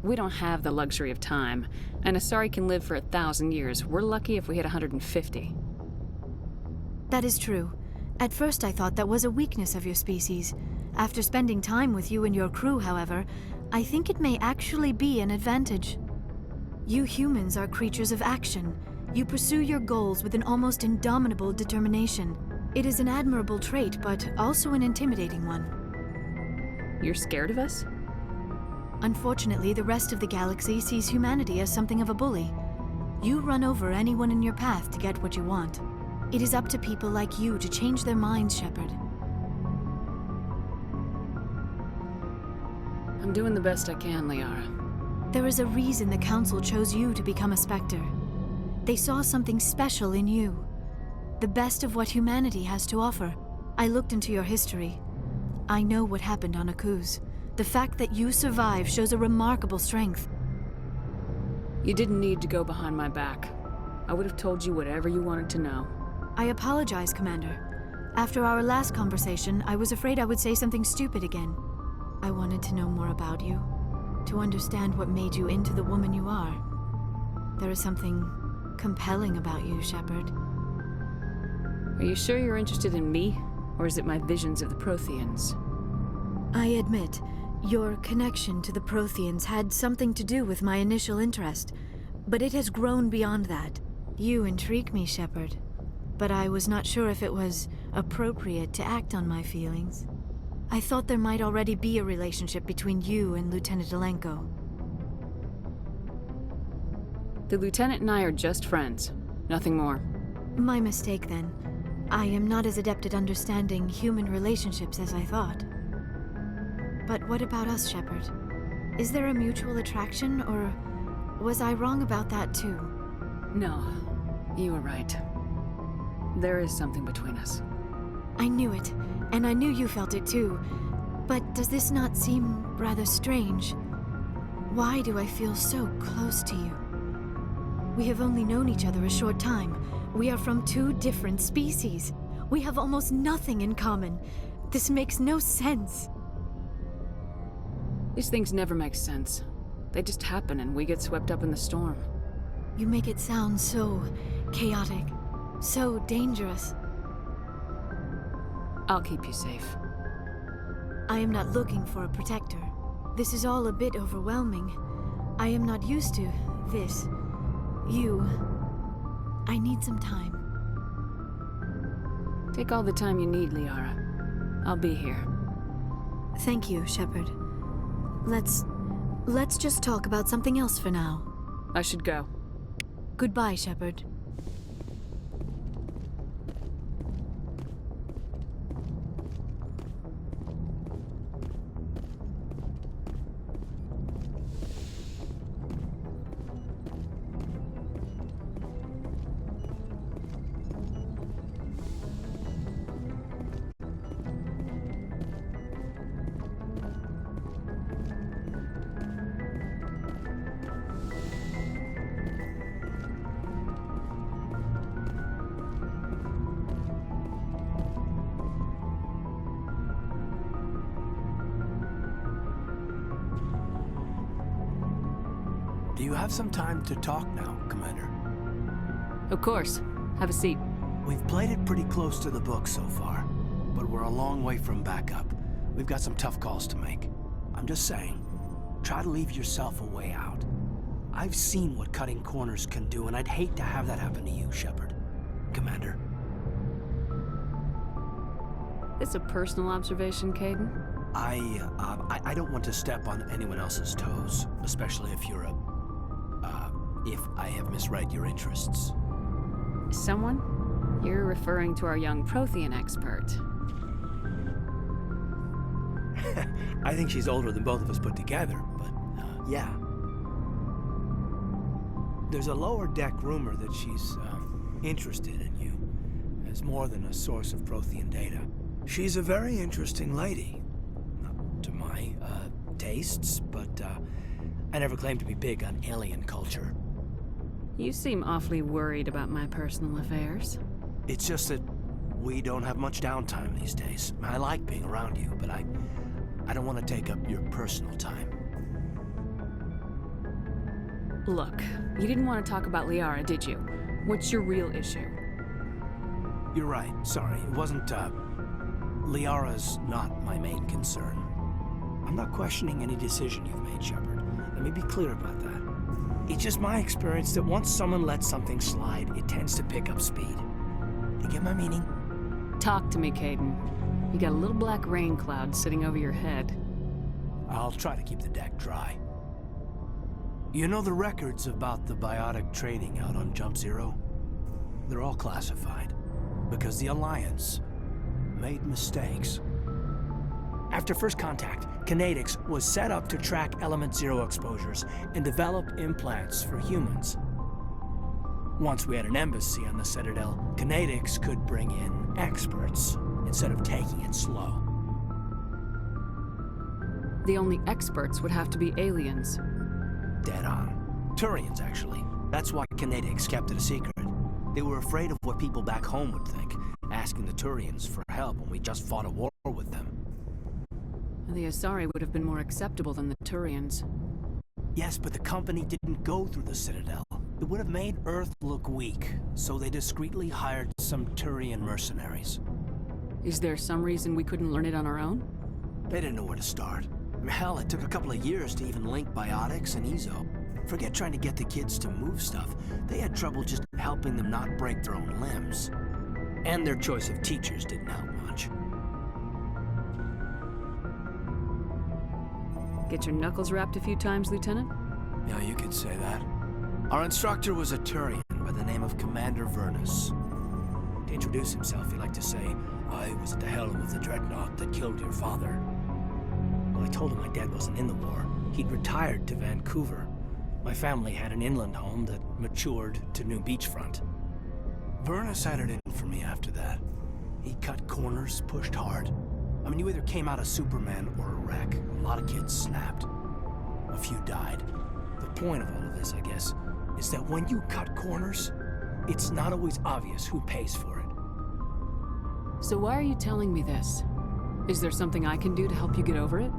S6: We don't have the luxury of time, and Asari can live for 1,000 years. We're lucky if we hit 150.
S8: That is true. At first I thought that was a weakness of your species. After spending time with you and your crew, however, I think it may actually be an advantage. You humans are creatures of action. You pursue your goals with an almost indomitable determination. It is an admirable trait, but also an intimidating one.
S6: You're scared of us?
S8: Unfortunately, the rest of the galaxy sees humanity as something of a bully. You run over anyone in your path to get what you want. It is up to people like you to change their minds, Shepard.
S6: I'm doing the best I can, Liara.
S8: There is a reason the Council chose you to become a Spectre. They saw something special in you. The best of what humanity has to offer. I looked into your history. I know what happened on Akuz. The fact that you survived shows a remarkable strength.
S6: You didn't need to go behind my back. I would have told you whatever you wanted to know.
S8: I apologize, Commander. After our last conversation, I was afraid I would say something stupid again. I wanted to know more about you, to understand what made you into the woman you are. There is something compelling about you, Shepard.
S6: Are you sure you're interested in me, or is it my visions of the Protheans?
S8: I admit, your connection to the Protheans had something to do with my initial interest, but it has grown beyond that. You intrigue me, Shepard, but I was not sure if it was appropriate to act on my feelings. I thought there might already be a relationship between you and Lieutenant Alenko.
S6: The Lieutenant and I are just friends, nothing more.
S8: My mistake, then. I am not as adept at understanding human relationships as I thought. But what about us, Shepard? Is there a mutual attraction, or was I wrong about that too?
S6: No, you were right. There is something between us.
S8: I knew it, and I knew you felt it too. But does this not seem rather strange? Why do I feel so close to you? We have only known each other a short time. We are from two different species. We have almost nothing in common. This makes no sense.
S6: These things never make sense. They just happen and we get swept up in the storm.
S8: You make it sound so chaotic, so dangerous.
S6: I'll keep you safe.
S8: I am not looking for a protector. This is all a bit overwhelming. I am not used to this. I need some time.
S6: Take all the time you need, Liara. I'll be here.
S8: Thank you, Shepard. Let's just talk about something else for now.
S6: I should go.
S8: Goodbye, Shepard.
S11: Do you have some time to talk now, Commander?
S6: Of course. Have a seat.
S11: We've played it pretty close to the book so far, but we're a long way from backup. We've got some tough calls to make. I'm just saying, try to leave yourself a way out. I've seen what cutting corners can do, and I'd hate to have that happen to you, Shepard. Commander.
S6: It's a personal observation, Caden.
S11: I don't want to step on anyone else's toes, especially if you're if I have misread your interests.
S6: Someone? You're referring to our young Prothean expert.
S11: I think she's older than both of us put together, but, yeah. There's a lower deck rumor that she's, interested in you as more than a source of Prothean data. She's a very interesting lady. Not to my, tastes, but, I never claimed to be big on alien culture.
S6: You seem awfully worried about my personal affairs.
S11: It's just that we don't have much downtime these days. I like being around you, but I don't want to take up your personal time.
S6: Look, you didn't want to talk about Liara, did you? What's your real issue?
S11: You're right. Sorry. It wasn't, Liara's not my main concern. I'm not questioning any decision you've made, Shepard. Let me be clear about that. It's just my experience that once someone lets something slide, it tends to pick up speed. You get my meaning?
S6: Talk to me, Caden. You got a little black rain cloud sitting over your head.
S11: I'll try to keep the deck dry. You know the records about the biotic trading out on Jump Zero? They're all classified, because the Alliance made mistakes. After first contact, Kinetics was set up to track Element Zero exposures and develop implants for humans. Once we had an embassy on the Citadel, Kinetics could bring in experts instead of taking it slow.
S6: The only experts would have to be aliens.
S11: Dead on. Turians, actually. That's why Kinetics kept it a secret. They were afraid of what people back home would think, asking the Turians for help when we just fought a war with them.
S6: The Asari would have been more acceptable than the Turians.
S11: Yes, but the company didn't go through the Citadel. It would have made Earth look weak, so they discreetly hired some Turian mercenaries.
S6: Is there some reason we couldn't learn it on our own?
S11: They didn't know where to start. Hell, it took a couple of years to even link biotics and Ezo. Forget trying to get the kids to move stuff. They had trouble just helping them not break their own limbs. And their choice of teachers didn't help much.
S6: Get your knuckles rapped a few times, Lieutenant?
S11: Yeah, you could say that. Our instructor was a Turian by the name of Commander Vernus. To introduce himself, he liked to say, "I was at the helm of the dreadnought that killed your father." Well, I told him my dad wasn't in the war. He'd retired to Vancouver. My family had an inland home that matured to New Beachfront. Vernus had it in for me after that. He cut corners, pushed hard. I mean, you either came out a Superman or a wreck. A lot of kids snapped. A few died. The point of all of this, I guess, is that when you cut corners, it's not always obvious who pays for it.
S6: So why are you telling me this? Is there something I can do to help you get over it?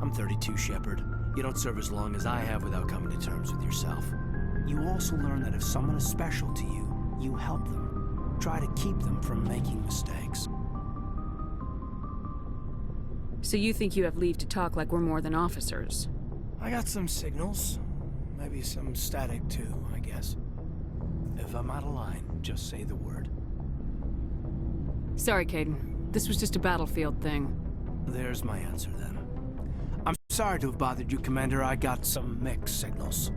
S11: I'm 32, Shepard. You don't serve as long as I have without coming to terms with yourself. You also learn that if someone is special to you, you help them. Try to keep them from making mistakes.
S6: So you think you have leave to talk like we're more than officers?
S11: I got some signals. Maybe some static too, I guess. If I'm out of line, just say the word.
S6: Sorry, Caden. This was just a battlefield thing.
S11: There's my answer then. I'm sorry to have bothered you, Commander. I got some mixed signals.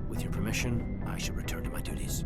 S11: With your permission, I should return to my duties.